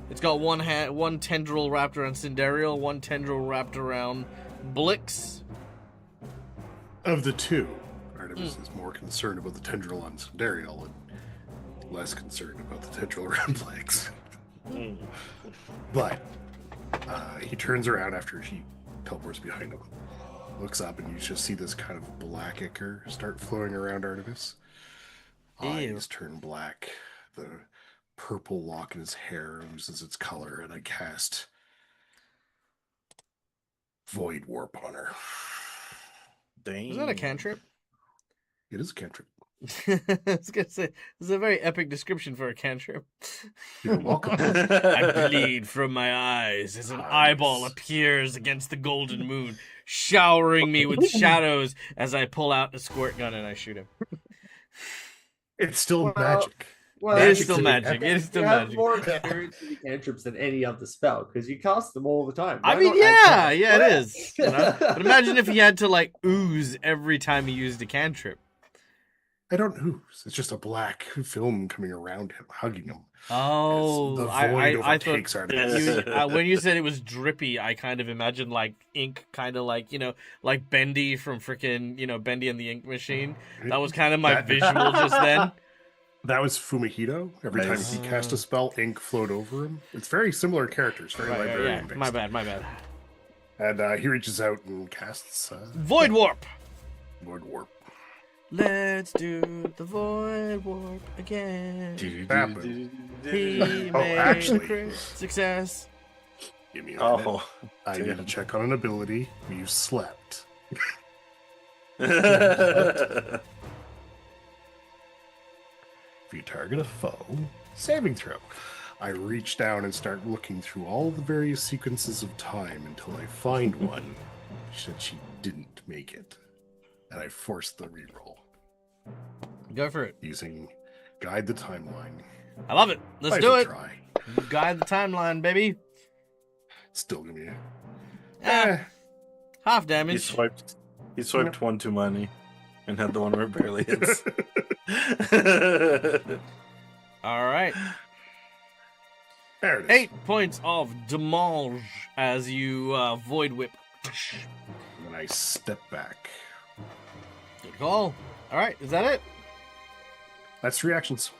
It's got one tendril wrapped around Cinderial, one tendril wrapped around Blix. Of the two, Artemis is more concerned about the tendril on Sandariel and less concerned about the tendril around Blix. But he turns around after he teleports behind him, looks up, and you just see this kind of black ichor start flowing around Artemis. Ew. Eyes turn black. The purple lock in his hair loses its color, and I cast Void Warp on her. Dang. Is that a cantrip? It is a cantrip. I was gonna say, this is a very epic description for a cantrip. You're welcome. I bleed from my eyes as an eyeball appears against the golden moon, showering me with shadows as I pull out a squirt gun and I shoot him. It's still Well, magic. Well, It is Magic still to the magic. epic. It is still you have magic. more experience with the cantrips than any other spell because you cast them all the time. I Why mean, not add yeah, something? it is. You know? But imagine if he had to like ooze every time he used a cantrip. I don't ooze. It's just a black film coming around him, hugging him. Oh, As the void I thought overtakes Artemis. when you said it was drippy, I kind of imagined like ink, kind of like like Bendy from freaking Bendy and the Ink Machine. That was kind of my That- visual just then. That was Fumihito. Every Nice. time he cast a spell, ink flowed over him. It's very similar characters, very Right, librarian yeah, based. my bad. And he reaches out and casts Void warp. Void Warp. Let's do the void warp again. He Oh, made actually- a crit success. Give me a minute. Oh. I need to check on an ability. You slept. If you target a foe, saving throw. I reach down and start looking through all the various sequences of time until I find one. She said she didn't make it. And I forced the reroll Go for it. using Guide the Timeline. I love it. Let's Twice do a it. Try. Guide the timeline, baby. Still gonna be Half He damage. swiped one too many and had the one where it barely hits. All right. There it is. 8 points of damage as you void whip. And then I step back. Good call. All right, is that it? That's 3 actions.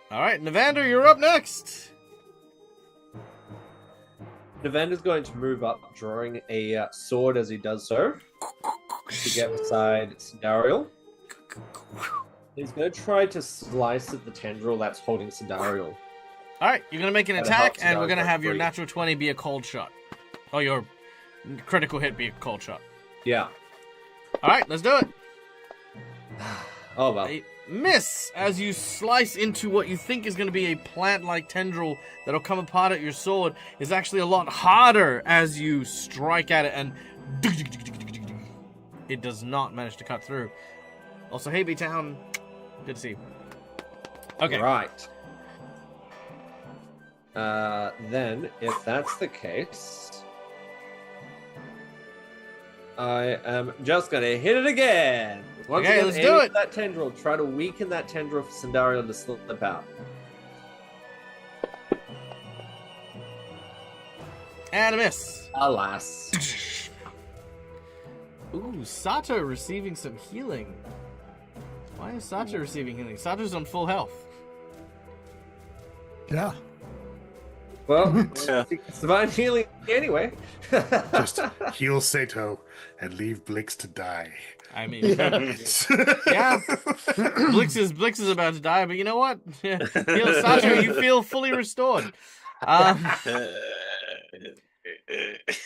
All right, Navander, you're up next. Devander's going to move up, drawing a sword as he does so to get beside Sindariel. He's going to try to slice at the tendril that's holding Sindariel. All right, you're gonna make an Gotta attack, help and we're Sindariel gonna break have your free. natural 20 be a cold shot. Oh, your critical hit be a cold shot. Yeah. All right, let's do it. Oh well. A miss as you slice into what you think is going to be a plant-like tendril that'll come apart at your sword is actually a lot harder as you strike at it, and it does not manage to cut through. Also, hey B-Town, good to see you. Okay. Right. Then, if that's the case, I am just gonna hit it again. Once Okay, again, let's aim do for it. That tendril. Try to weaken that tendril for Sindariel to slip out. And a miss. Alas. Ooh, Sato receiving some healing. Why is Sato receiving healing? Sato's on full health. Yeah. Well, Yeah. it's divine healing anyway. Just heal Sato and leave Blix to die. I mean, yeah. Blix is about to die, but you know what? Heal Sato, you feel fully restored.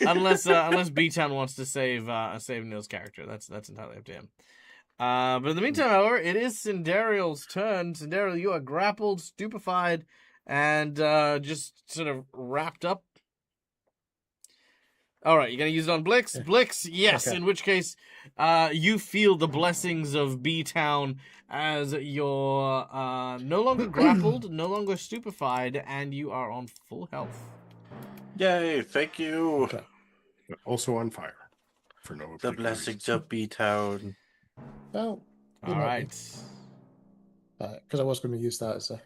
Unless B-Town wants to save Neil's character, that's entirely up to him. But in the meantime, however, it is Sindariel's turn. Sindariel, you are grappled, stupefied, and just sort of wrapped up. All right, you're gonna use it on Blix. Blix, yes. Okay. In which case, you feel the blessings of B-Town as you're no longer grappled, no longer stupefied, and you are on full health. Yay, thank you. Okay. Also on fire. For no The particular blessings reason. of B-Town. Well, All right. because I was going to use that as a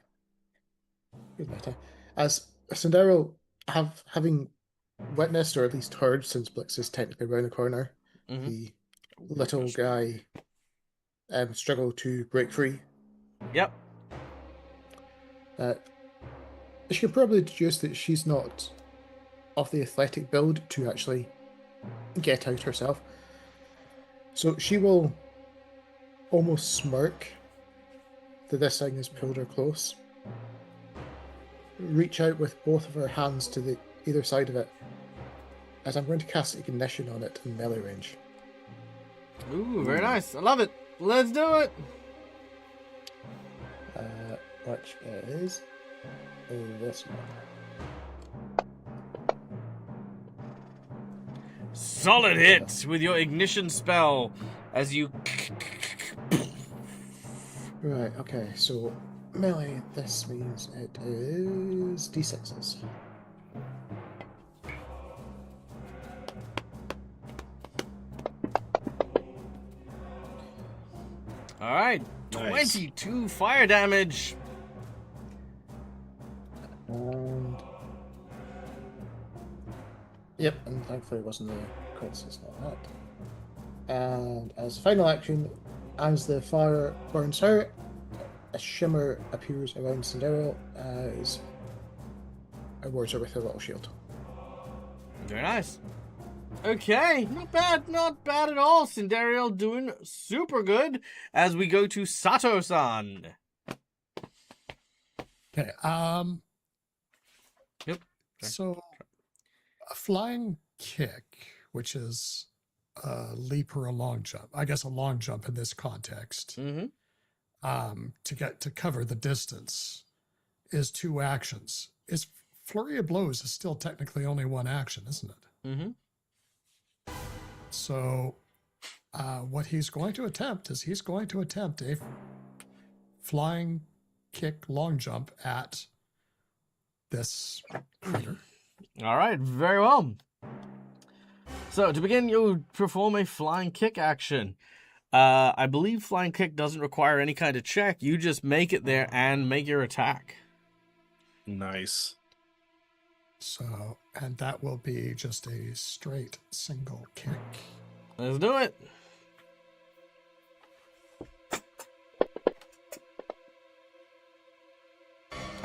good meta. As Sindariel, having witnessed or at least heard, since Blix is technically around the corner, Mhm. the little guy struggle to break free. Yep. She can probably deduce that she's not of the athletic build to actually get out herself. So she will almost smirk that this thing has pulled her close. Reach out with both of her hands to the either side of it, as I'm going to cast Ignition on it in melee range. Ooh, very nice. I love it. Let's do it. Which is this one. Solid hit with your ignition spell as you. Right, okay, so melee, this means it is d6s. All right, Nice. 22 fire damage. And yep, and thankfully it wasn't the crits, not that. And as final action, as the fire burns out, a shimmer appears around Sindariel as awards her with her little shield. Very nice. Okay, not bad at all. Sindariel doing super good as we go to Sato-san. Okay. Yep. So, a flying kick, which is a leap or a long jump. I guess a long jump in this context. Mm-hmm. To cover the distance, is 2 actions. Is Flurry of Blows is still technically only 1 action, isn't it? Mm-hmm. So, what he's going to attempt is a flying kick long jump at this critter. All right, very well. So to begin, you perform a flying kick action. I believe flying kick doesn't require any kind of check. You just make it there and make your attack. Nice. So, and that will be just a straight single kick. Let's do it.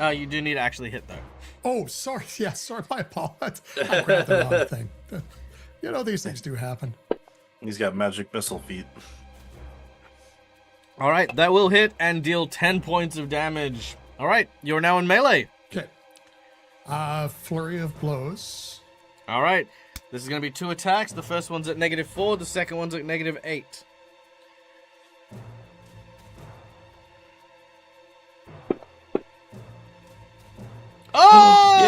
You do need to actually hit, though. Oh, sorry. Yeah, sorry. My apologies. I grabbed the wrong thing. You know, these things do happen. He's got magic missile feet. All right, that will hit and deal 10 points of damage. All right, you're now in melee. Okay. Flurry of blows. All right, this is going to be 2 attacks. The first one's at -4, the second one's at -8. Oh,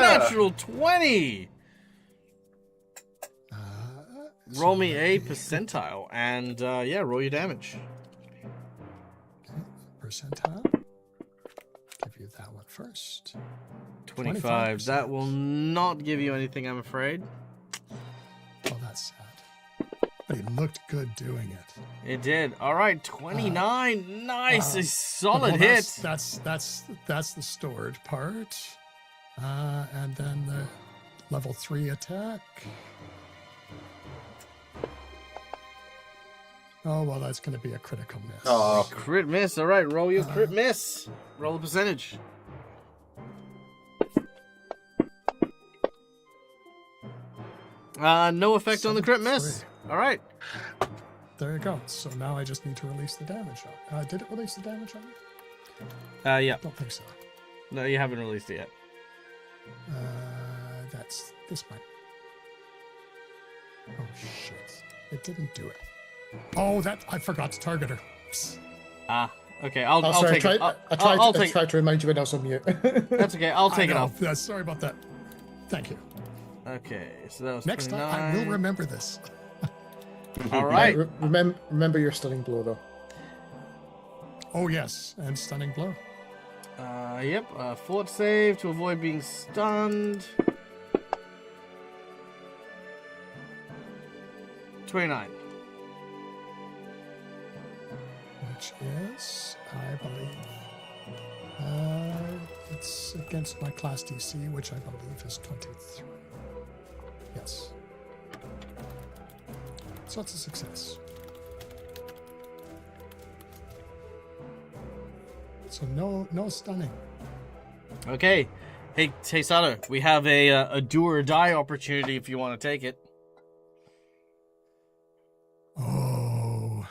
Yeah! natural 20. Roll me a percentile, and yeah, roll your damage. Okay, percentile. Give you that one first. 25. That will not give you anything, I'm afraid. Oh, that's sad. But he looked good doing it. It did. All right, 29. Nice, a solid Well, hit. That's the stored part. And then the level 3 attack. Oh, well, that's going to be a critical miss. Oh, Crit miss. All right, roll your crit miss. Roll the percentage. No effect on the crit miss. All right. There you go. So now I just need to release the damage on. Did it release the damage on me? Yeah. Don't think so. No, you haven't released it yet. That's this one. Oh shit! It didn't do it. Oh, that I forgot to target her. Psst. Okay. I'll sorry, take it. I I'll take. tried to remind you when I was on mute. That's okay. I'll take I it know. off. Yeah, sorry about that. Thank you. Okay. So that was Next 29. time I will remember this. All right. Remember your stunning blow, though. Oh yes, and stunning blow. Yep. Fort save to avoid being stunned. 29. Which is, I believe, it's against my class DC, which I believe is 23. Yes. So it's a success. So no stunning. Okay. Hey, Sato, we have a do or die opportunity if you want to take it. Oh.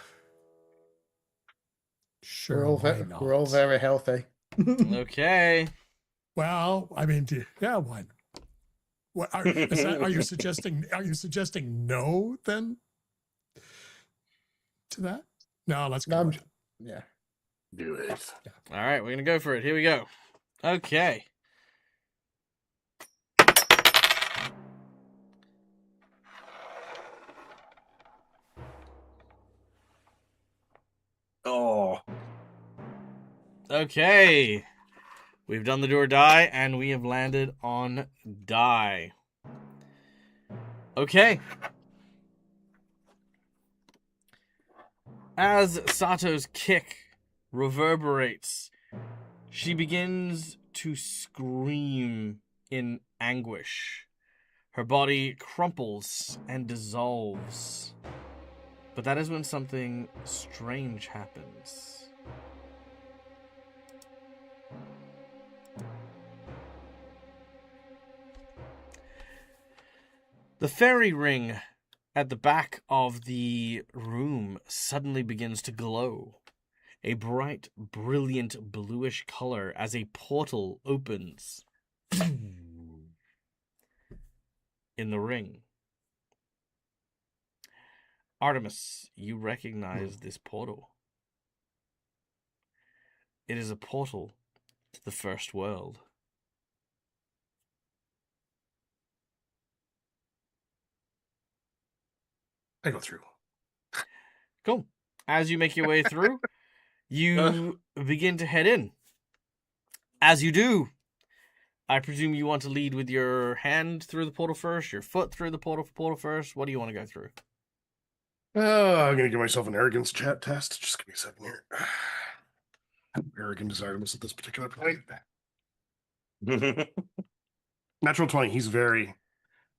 Sure. Why not? We're all very healthy. Okay. Well, I mean, yeah, why not? What are you suggesting? Are you suggesting no then? To that? No, let's go. No, yeah. Do it. All right, we're gonna go for it. Here we go. Okay. oh, Okay. We've done the do or die, and we have landed on die. Okay. As Sato's kick reverberates, she begins to scream in anguish. Her body crumples and dissolves. But that is when something strange happens. The fairy ring at the back of the room suddenly begins to glow. A bright, brilliant bluish color as a portal opens in the ring. Artemis, you recognize this portal. It is a portal to the first world. I go through. Cool. As you make your way through, you begin to head in. As you do, I presume you want to lead with your hand through the portal first, your foot through the portal first. What do you want to go through? I'm gonna give myself an arrogance chat test. Just give me a second here. How arrogant is Artemis at this particular point? Natural 20. He's very,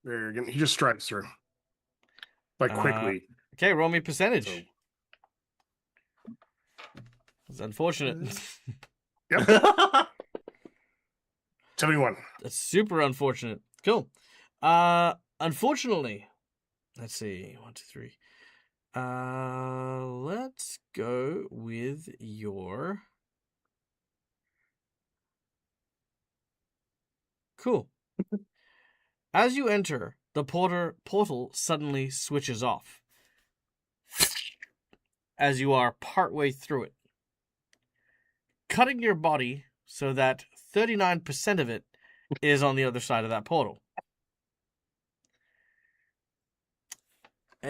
very arrogant. He just strides through. Like quickly. Okay, roll me percentage. So- It's unfortunate. Yep. 71. That's super unfortunate. Cool. Unfortunately, let's see. 1, 2, 3. Let's go with your. Cool. As you enter, the portal suddenly switches off. As you are partway through it, cutting your body so that 39% of it is on the other side of that portal.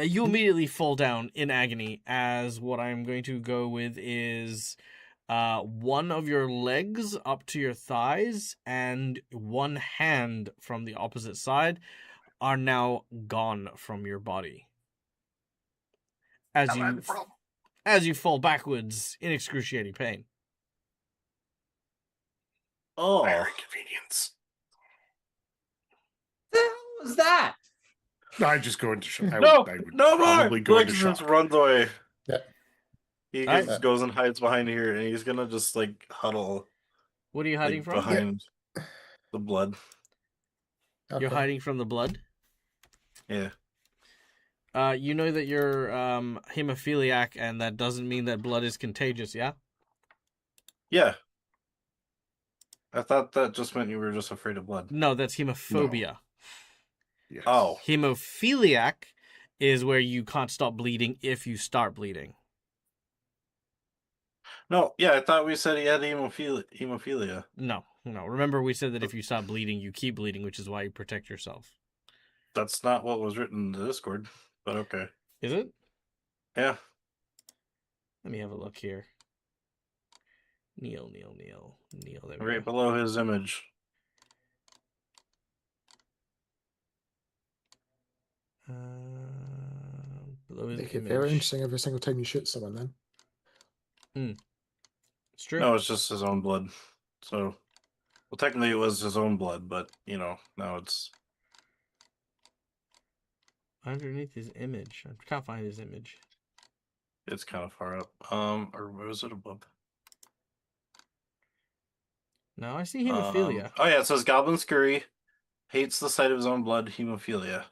You immediately fall down in agony, as what I'm going to go with is one of your legs up to your thighs and one hand from the opposite side are now gone from your body. As you fall backwards in excruciating pain. Oh, Very inconvenience. The hell was that? I just go into shock. I no, would no more. probably go into Blix shock. just runs away. Yeah. He Alright. just goes and hides behind here, and he's gonna just like huddle What are you hiding like, from? behind the blood. Okay. You're hiding from the blood? Yeah. You know that you're hemophiliac, and that doesn't mean that blood is contagious, yeah? Yeah. I thought that just meant you were just afraid of blood. No, that's hemophobia. Yes. Oh. Hemophiliac is where you can't stop bleeding if you start bleeding. No, yeah, I thought we said he had hemophilia. No. Remember we said that if you stop bleeding, you keep bleeding, which is why you protect yourself. That's not what was written in the Discord, but okay. Is it? Yeah. Let me have a look here. Neil. There we Right go. below his image. Below his Make it image. very interesting every single time you shoot someone then. It's true. No, it's just his own blood. So, well, technically it was his own blood, but, now it's... Underneath his image. I can't find his image. It's kind of far up. Or was it above? No, I see hemophilia. Oh yeah, it says Goblin Scurry hates the sight of his own blood, hemophilia.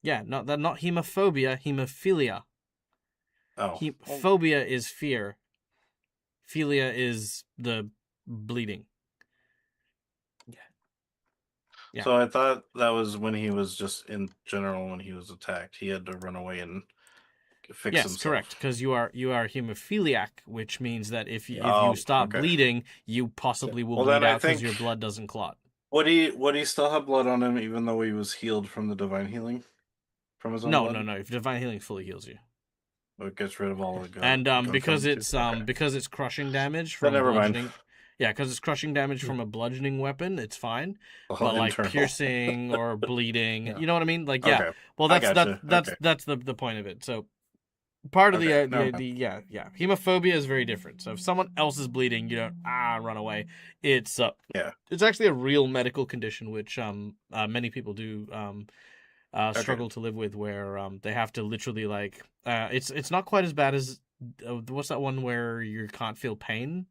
Yeah, not hemophobia, hemophilia. Oh. Phobia is fear. Philia is the bleeding. Yeah. So I thought that was when he was just in general when he was attacked. He had to run away and fix Yes, himself. correct. Because you are hemophiliac, which means that if you Oh, stop okay. bleeding, you possibly will Well, bleed then I out because think- your blood doesn't clot. Would he still have blood on him even though he was healed from the divine healing? From his own No, blood? no. If divine healing fully heals you, It gets rid of all the and gun because from it, it's too? Okay. because it's crushing damage Then from never mind. bludgeoning. Yeah, because it's crushing damage from a bludgeoning weapon, it's fine. All But like internal. piercing or bleeding, Yeah. you know what I mean? Like yeah. Okay. Well, I that's gotcha. Okay. that's the point of it. So part of Okay, the hemophobia is very different. So if someone else is bleeding, you don't run away. It's it's actually a real medical condition which many people do struggle to live with, where they have to literally like it's not quite as bad as what's that one where you can't feel pain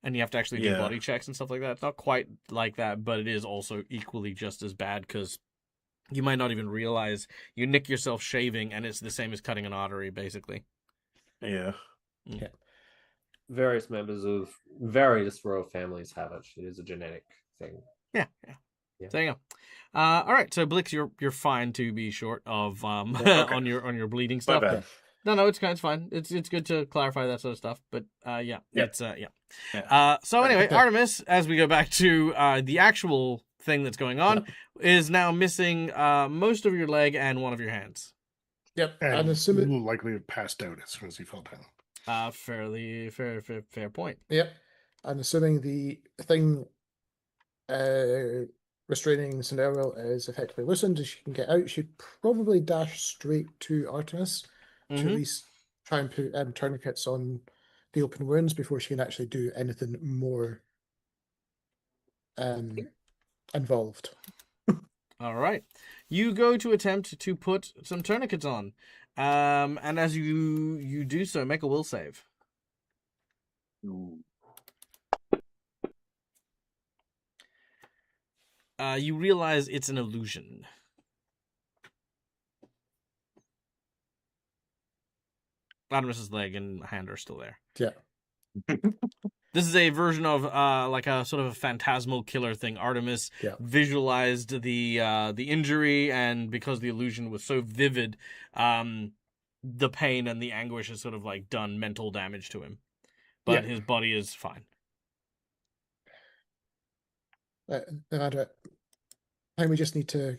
and you have to actually do Yeah. body checks and stuff like that. It's not quite like that, but it is also equally just as bad because you might not even realize you nick yourself shaving and it's the same as cutting an artery, basically. Yeah. Various members of various royal families have it. It is a genetic thing. Yeah. Yeah. There you go. All right, so Blix, you're fine to be short of Okay. on your bleeding My stuff. bad. No, it's fine. It's good to clarify that sort of stuff. But Yeah. it's Yeah. So anyway, Artemis, as we go back to the actual thing that's going on, is now missing most of your leg and one of your hands. Yep. And And assuming likely have passed out as soon as he fell down. Fairly fair point. Yep. And assuming the thing restraining Cinderella is effectively loosened and she can get out, she'd probably dash straight to Artemis to at Mhm. least try and put tourniquets on the open wounds before she can actually do anything more involved. All right, you go to attempt to put some tourniquets on, and as you do so, make a will save. you realize it's an illusion. Artemis's leg and hand are still there. Yeah. This is a version of like a sort of a phantasmal killer thing. Artemis Yeah. visualized the injury, and because the illusion was so vivid, the pain and the anguish has sort of like done mental damage to him. But his body is fine. Amanda, I think we just need to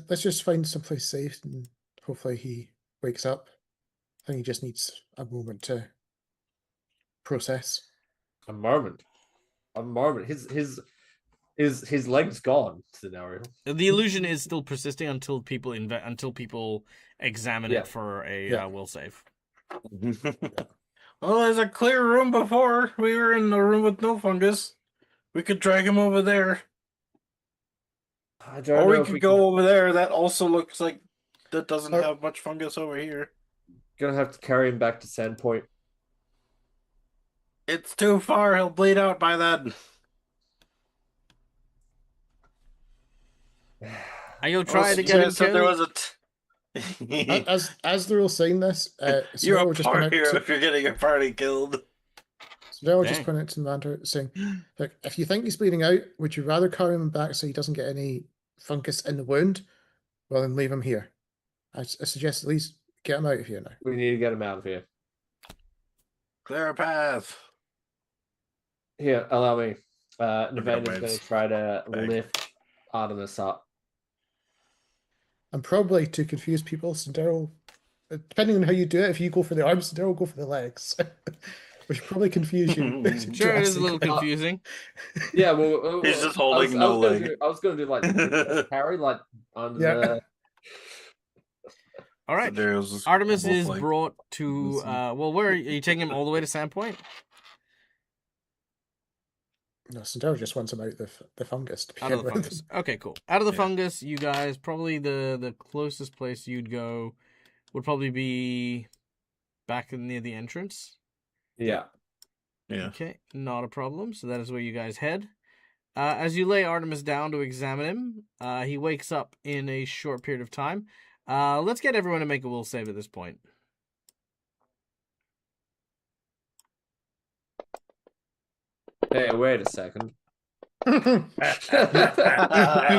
let's just find someplace safe, and hopefully he wakes up. I think he just needs a moment to process. A moment. His leg's gone. Scenario. The illusion is still persisting until people examine it for a will save. Well, there's a clear room before. We were in the room with no fungus. We could drag him over there. I don't Or know we if could go over there. That also looks like that doesn't have much fungus over here. Gonna have to carry him back to Sandpoint. It's too far. He'll bleed out by then. Are you trying to You get him guys said there killed? was As they're all saying this, You're Sandero a just went party out hero to, if you're getting your party killed. Sandero just Dang. went out to Amanda saying, "Look, if you think he's bleeding out, would you rather carry him back so he doesn't get any fungus in the wound, rather than leave him here? I suggest at least get him out of here now." We need to get him out of here. Clear a path. Here, allow me. Navanda's going waves. to try to Bag. lift Artemis up. And probably to confuse people, Sandero, depending on how you do it, if you go for the arms, Sandero will go for the legs. Which will probably confuse you. Sure, it is a little drastically. confusing. Yeah, well, He's just holding no leg. I was going to do like carry, like under the. All right. There's Artemis almost is like- brought to. Well, where are you taking him all the way to Sandpoint? No, Sandero just wants him out the fungus. To Out of the begin with. fungus. Okay, cool. Out of the Yeah. fungus, you guys probably the closest place you'd go would probably be back near the entrance. Yeah. Yeah. Okay, not a problem. So that is where you guys head. As you lay Artemis down to examine him, he wakes up in a short period of time. Let's get everyone to make a will save at this point. Hey, wait a second. you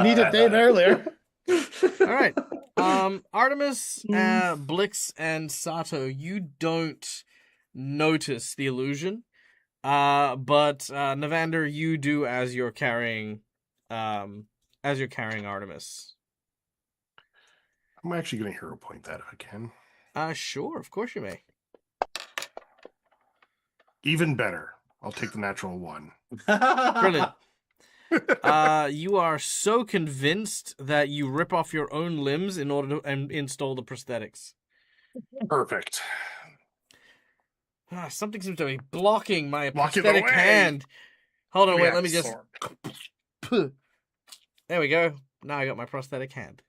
needed them earlier. All right. Artemis, Blix, and Sato, you don't notice the illusion. But Navander, you do as you're carrying Artemis. I'm actually going to hero point that if I can. Sure, of course you may. Even better. I'll take the natural one. Brilliant. You are so convinced that you rip off your own limbs in order to install the prosthetics. Perfect. Something seems to be blocking my Block it prosthetic away. hand. Hold on, wait, Yeah, let me just... sword. There we go. Now I got my prosthetic hand.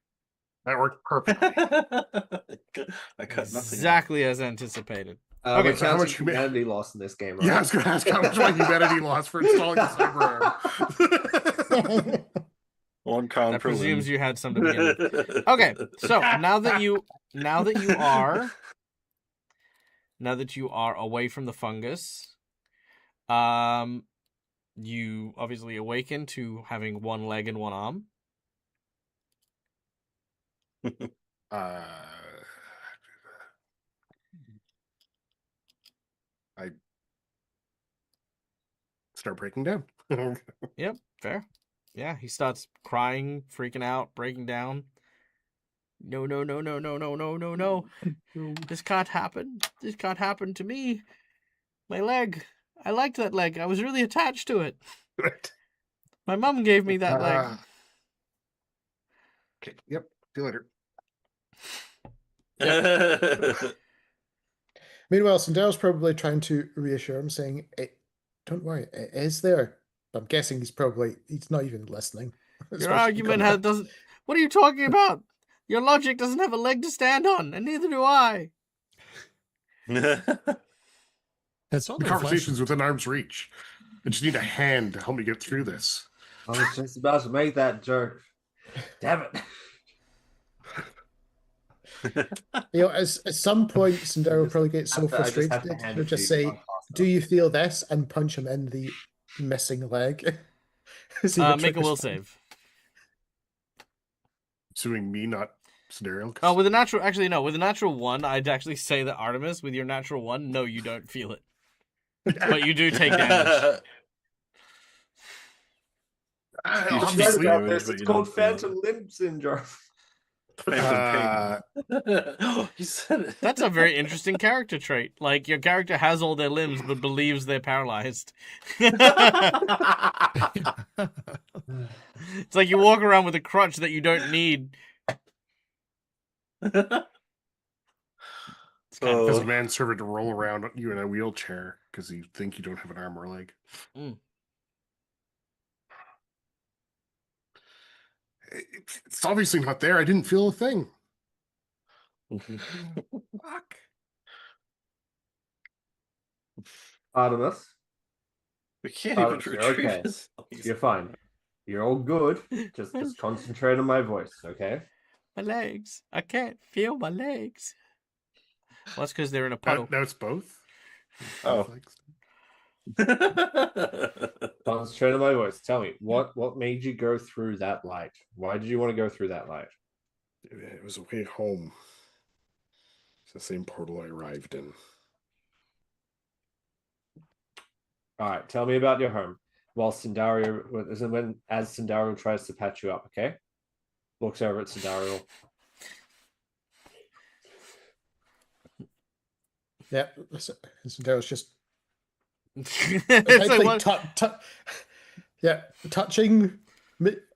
That worked perfectly. I cut nothing. Exactly as anticipated. Okay, Okay, so how how much much you ma- humanity lost in this game, right? Yeah, I was going to ask how much my humanity lost for installing the cyber arm. One con That per presumes limb. you had some to begin with. Okay, so now that you are away from the fungus, you obviously awaken to having one leg and one arm. I start breaking down. Yep, fair. Yeah, he starts crying, freaking out, breaking down. No, no, no, no, no, no, no, no, no. This can't happen. This can't happen to me. My leg. I liked that leg. I was really attached to it. My mom gave me that leg. Okay, yep. See you later. Meanwhile, Sandel's probably trying to reassure him, saying, "Don't worry, it is there." I'm guessing he's not even listening. Your argument doesn't. What are you talking about? Your logic doesn't have a leg to stand on, and neither do I. It's The only conversation's within arm's reach. I just need a hand to help me get through this. I was just about to make that joke. Damn it. At some point, Sindel will probably get so I just have to frustrated, hand he'll it to just you say, much faster. "Do you feel this?" and punch him in the missing leg. See what Make a will triggers save. Suing me, not Scenario. Oh, with a natural, actually no, with a natural 1, I'd actually say that Artemis, with your natural 1, no, you don't feel it, but you do take damage. You I'll Just have take to read sleep. about damage, this. but It's you called don't feel phantom limb syndrome. Phantom pain. He said it. That's a very interesting character trait. Like, your character has all their limbs, but believes they're paralyzed. It's like you walk around with a crutch that you don't need. It's kind of As a Oh. manservant to roll around you in a wheelchair because you think you don't have an arm or leg. Mm. It's obviously not there. I didn't feel a thing. Fuck. Artemis, We can't even Artemis, you're retrieve okay. his. You're fine. You're all good. Just concentrate on my voice, okay? My legs. I can't feel my legs. Well, that's because they're in a puddle. Now it's both. Oh. Both legs. Concentrate on my voice. Tell me, what made you go through that light? Why did you want to go through that light? It was a way home. It's the same portal I arrived in. All right, tell me about your home. While Sindario, as Sindario tries to patch you up, okay? Looks over at Sindario. Yeah, Sindel's just It's effectively like, what? touching,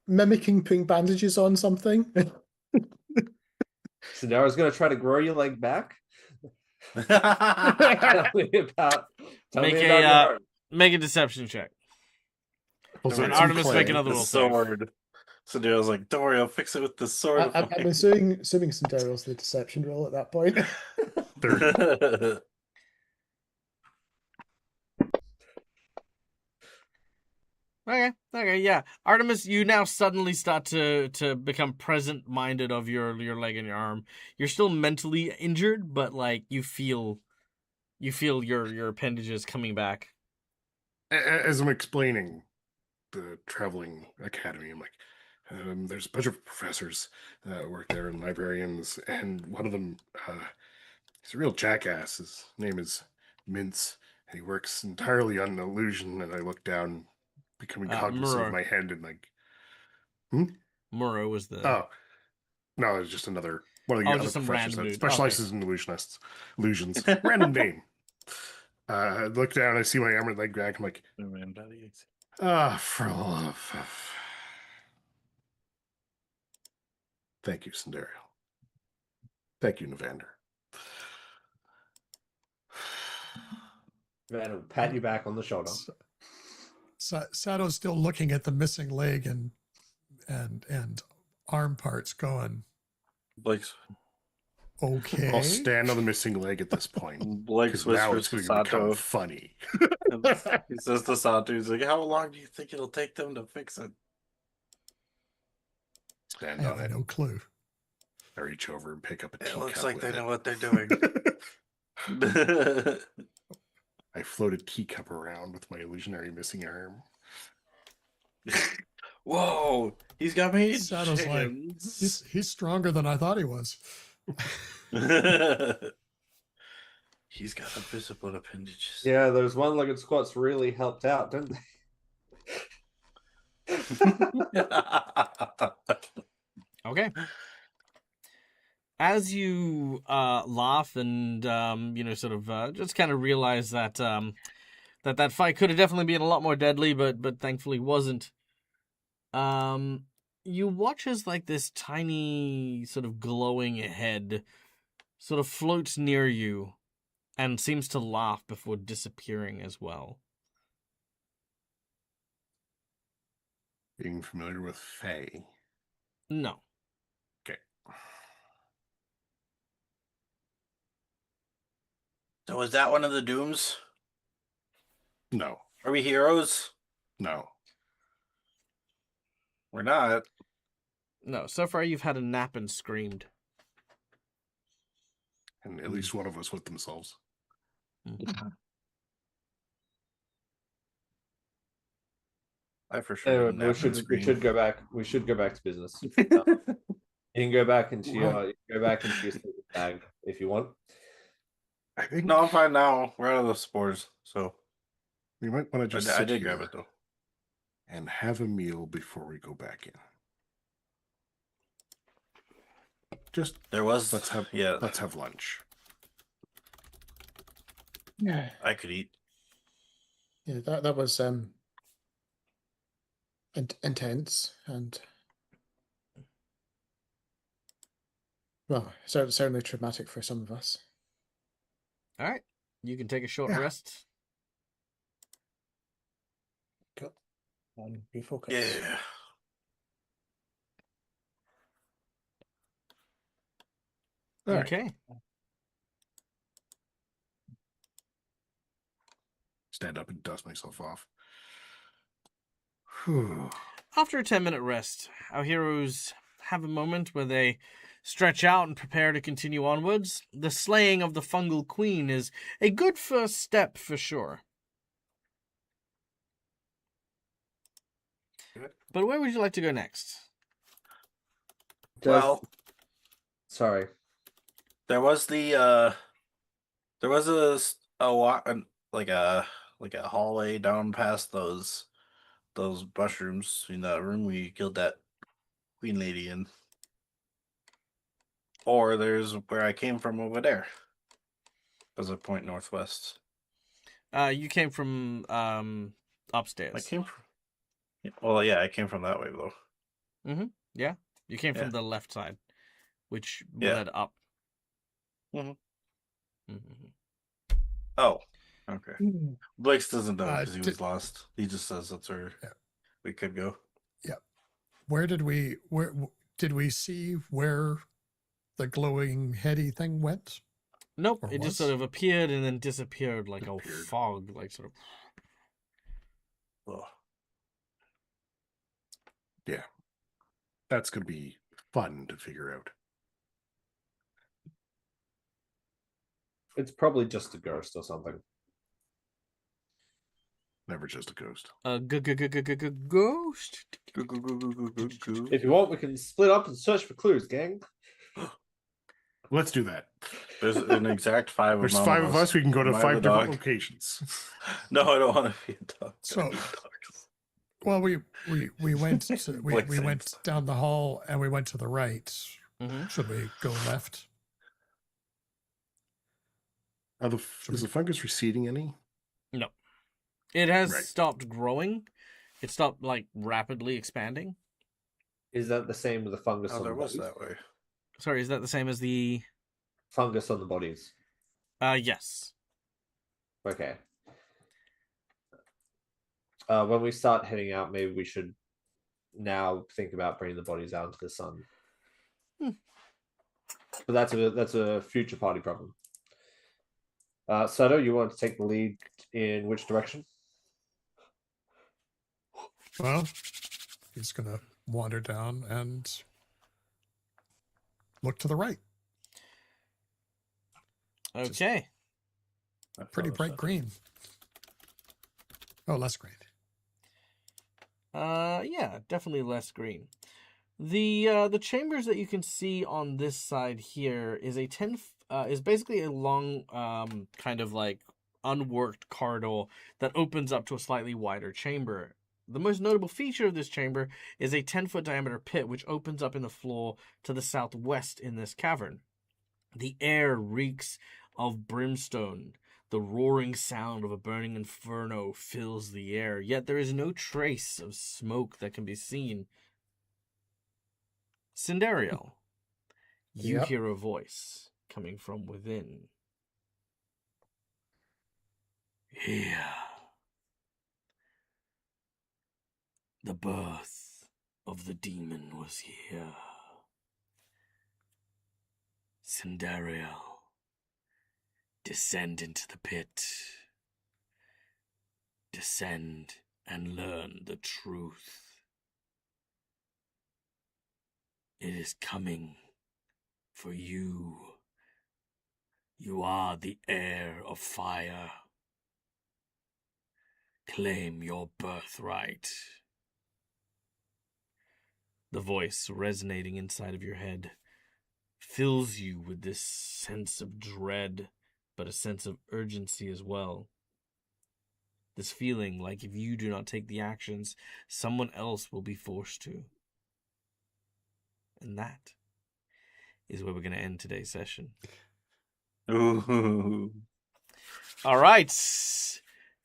mimicking putting bandages on something. Sindario's going to try to grow your leg back. Tell me about your home. Make a deception check. Also, And it's Artemis clay. make another the will save. sword. So Dale's like, don't worry, I'll fix it with the sword. of I'm mine." assuming Sindel's the deception roll at that point. 30. Okay, yeah. Artemis, you now suddenly start to become present minded of your leg and your arm. You're still mentally injured, but like you feel your appendages coming back. As I'm explaining the traveling academy, I'm like, there's a bunch of professors that work there and librarians, and one of them, he's a real jackass. His name is Mince, and he works entirely on illusion. And I look down, becoming cognizant Muro. of my hand, and like, Muro was the oh, no, it's just another one of the other just some professors random that dude. specializes in illusions. Random name. I look down, I see my arm and leg back. I'm like, for love of... Thank you, Sindario. Thank you, Navander. Van will pat you back on the shoulder. Sato's still looking at the missing leg and arm parts going, Blake's okay. I'll stand on the missing leg at this point. Blake's Because now whispers it's to going to become Sato. funny. He says to Sato, he's like, how long do you think it'll take them to fix it? I Stand on have it. no clue. I reach over and pick up a It teacup. looks like with they it. know what they're doing. I float a teacup around with my illusionary missing arm. Whoa, he's got me in Sato's like, chains. he's stronger than I thought he was. He's got invisible appendages. Yeah, those one-legged squats really helped out, didn't they? Okay. As you laugh and sort of just kind of realize that that fight could have definitely been a lot more deadly, but thankfully wasn't. You watch as like this tiny sort of glowing head sort of floats near you and seems to laugh before disappearing as well. Being familiar with Fae. No. Okay. So is that one of the dooms? No. Are we heroes? No. We're not. No, so far you've had a nap and screamed. And at least one of us with themselves. I for sure Anyway, didn't nap and we scream. should go back. We should go back to business. You can go back into your sleeping bag if you want. I think No, I'm fine now. We're out of the spores, so we might want to just I sit did grab here it though. and have a meal before we go back in. Just There was let's have lunch. Yeah, I could eat. yeah, that was intense and well, certainly traumatic for some of us. All right, you can take a short Yeah. rest. Go and refocus. Yeah. All right. Okay. Stand up and dust myself off. Whew. After a 10-minute rest, our heroes have a moment where they stretch out and prepare to continue onwards. The slaying of the fungal queen is a good first step for sure. But where would you like to go next? Well, Sorry. there was there was like a hallway down past those mushrooms in that room we killed that queen lady in. Or there's where I came from over there. As a point northwest. You came from upstairs. I came from. Well, yeah, I came from that way though. Yeah, you came from Yeah. the left side, which Yeah. led up. Mhm. Mhm. Oh, okay. Blix doesn't know Uh, because he was lost. He just says that's where we could go. Where did we see where the glowing heady thing went? Nope, Or it just was? sort of appeared and then disappeared like a Disappeared. fog, like sort of. Oh. Yeah. That's going to be fun to figure out. It's probably just a ghost or something. Never just a ghost. Ghost. If you want, we can split up and search for clues, gang. Let's do that. There's an exact five. There's 5 of us. We can go to Am I 5 the different dog? locations. No, I don't want to be a dog. So- Well, we went Like we went Saints. down the hall and we went to the right. Mm-hmm. Should we go left? Is the fungus receding any? No, it has Right. stopped growing. It stopped like rapidly expanding. Is that the same with the fungus Oh, on there the was bodies? that way. Sorry, is that the same as the? Fungus on the bodies. Yes. Okay. When we start heading out, maybe we should now think about bringing the bodies out into the sun. But that's a future party problem. Sato, you want to take the lead in which direction? Well, he's gonna wander down and look to the right. Okay. I Pretty thought bright of green. Oh, less green. Yeah, definitely less green. The chambers that you can see on this side here is is basically a long kind of like unworked corridor that opens up to a slightly wider chamber. The most notable feature of this chamber is a 10-foot diameter pit which opens up in the floor to the southwest in this cavern. The air reeks of brimstone. The roaring sound of a burning inferno fills the air, yet there is no trace of smoke that can be seen. Cinderio, you Yep. hear a voice coming from within. Here. The birth of the demon was here. Cinderio, descend into the pit. Descend and learn the truth. It is coming for you. You are the heir of fire. Claim your birthright. The voice resonating inside of your head fills you with this sense of dread, but a sense of urgency as well. This feeling like if you do not take the actions, someone else will be forced to. And that is where we're going to end today's session. Ooh. All right.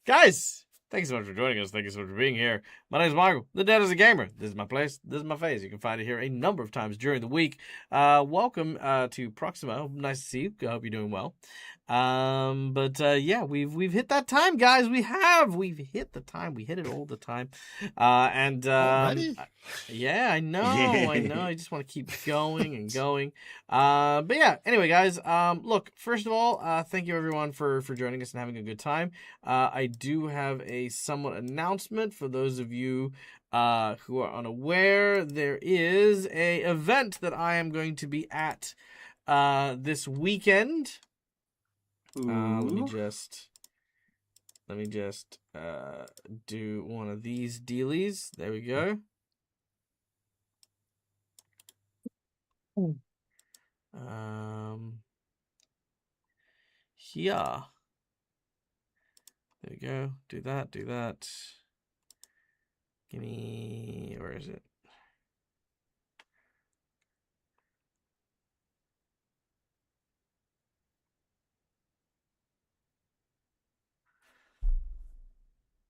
Guys, thank you so much for joining us. Thank you so much for being here. My name is Michael. The Dead is a Gamer. This is my place. This is my face. You can find it here a number of times during the week. Welcome to Proxima. Nice to see you. I hope you're doing well. Yeah, we've hit that time, guys. We've hit the time. We hit it all the time. Already? Yeah, I know. I just want to keep going and going. But yeah, anyway, guys, look, first of all, thank you everyone for joining us and having a good time. I do have a somewhat announcement for those of you who are unaware. There is a event that I am going to be at this weekend. Let me just do one of these dealies. There we go. Here. There we go. Do that. Gimme, where is it?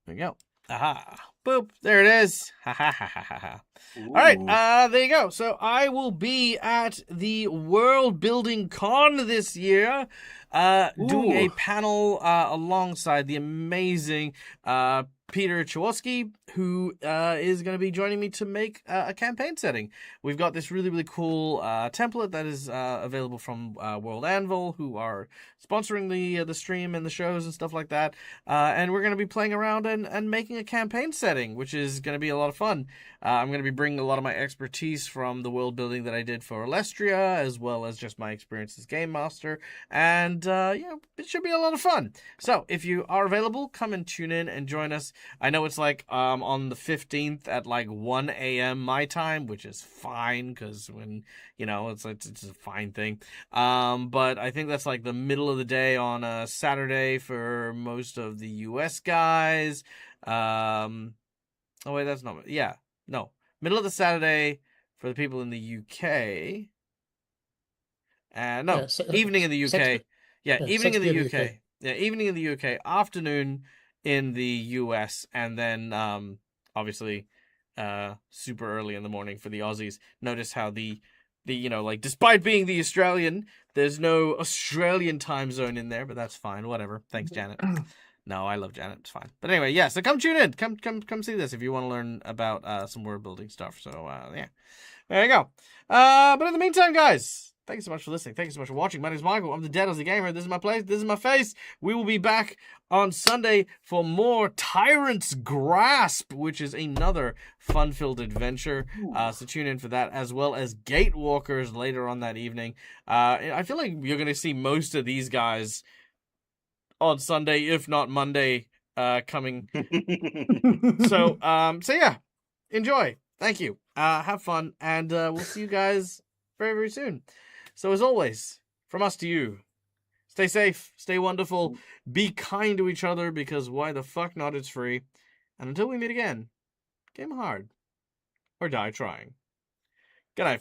There we go. Aha. Boop. There it is. Ha ha ha ha ha. All right. There you go. So I will be at the World Building Con this year, doing a panel alongside the amazing Peter Chawoski, who is going to be joining me to make a campaign setting. We've got this really, really cool template that is available from World Anvil, who are sponsoring the stream and the shows and stuff like that. And we're going to be playing around and making a campaign setting, which is going to be a lot of fun. I'm going to be bringing a lot of my expertise from the world building that I did for Alestria, as well as just my experience as Game Master. And, it should be a lot of fun. So, if you are available, come and tune in and join us. I know it's like on the 15th at like 1 a.m. my time, which is fine, because when, it's a fine thing. But I think that's like the middle of the day on a Saturday for most of the US guys. Oh, wait, that's not... Yeah, no. Middle of the Saturday for the people in the UK. Evening in the UK. Evening in the UK. Yeah, evening in the UK. Afternoon in the US. And then, obviously, super early in the morning for the Aussies. Notice how despite being the Australian, there's no Australian time zone in there, but that's fine. Whatever. Thanks, Janet. No, I love Janet. It's fine. But anyway, yeah, so come tune in. Come see this if you want to learn about some world building stuff. So, yeah. There you go. But in the meantime, guys, thank you so much for listening. Thank you so much for watching. My name is Michael. I'm the Dead as a Gamer. This is my place. This is my face. We will be back on Sunday for more Tyrant's Grasp, which is another fun-filled adventure. So tune in for that, as well as Gatewalkers later on that evening. I feel like you're going to see most of these guys on Sunday, if not Monday, coming. So yeah, enjoy. Thank you. Have fun, and we'll see you guys very, very soon. So as always, from us to you, stay safe, stay wonderful, be kind to each other, because why the fuck not? It's free. And until we meet again, game hard or die trying. Good night.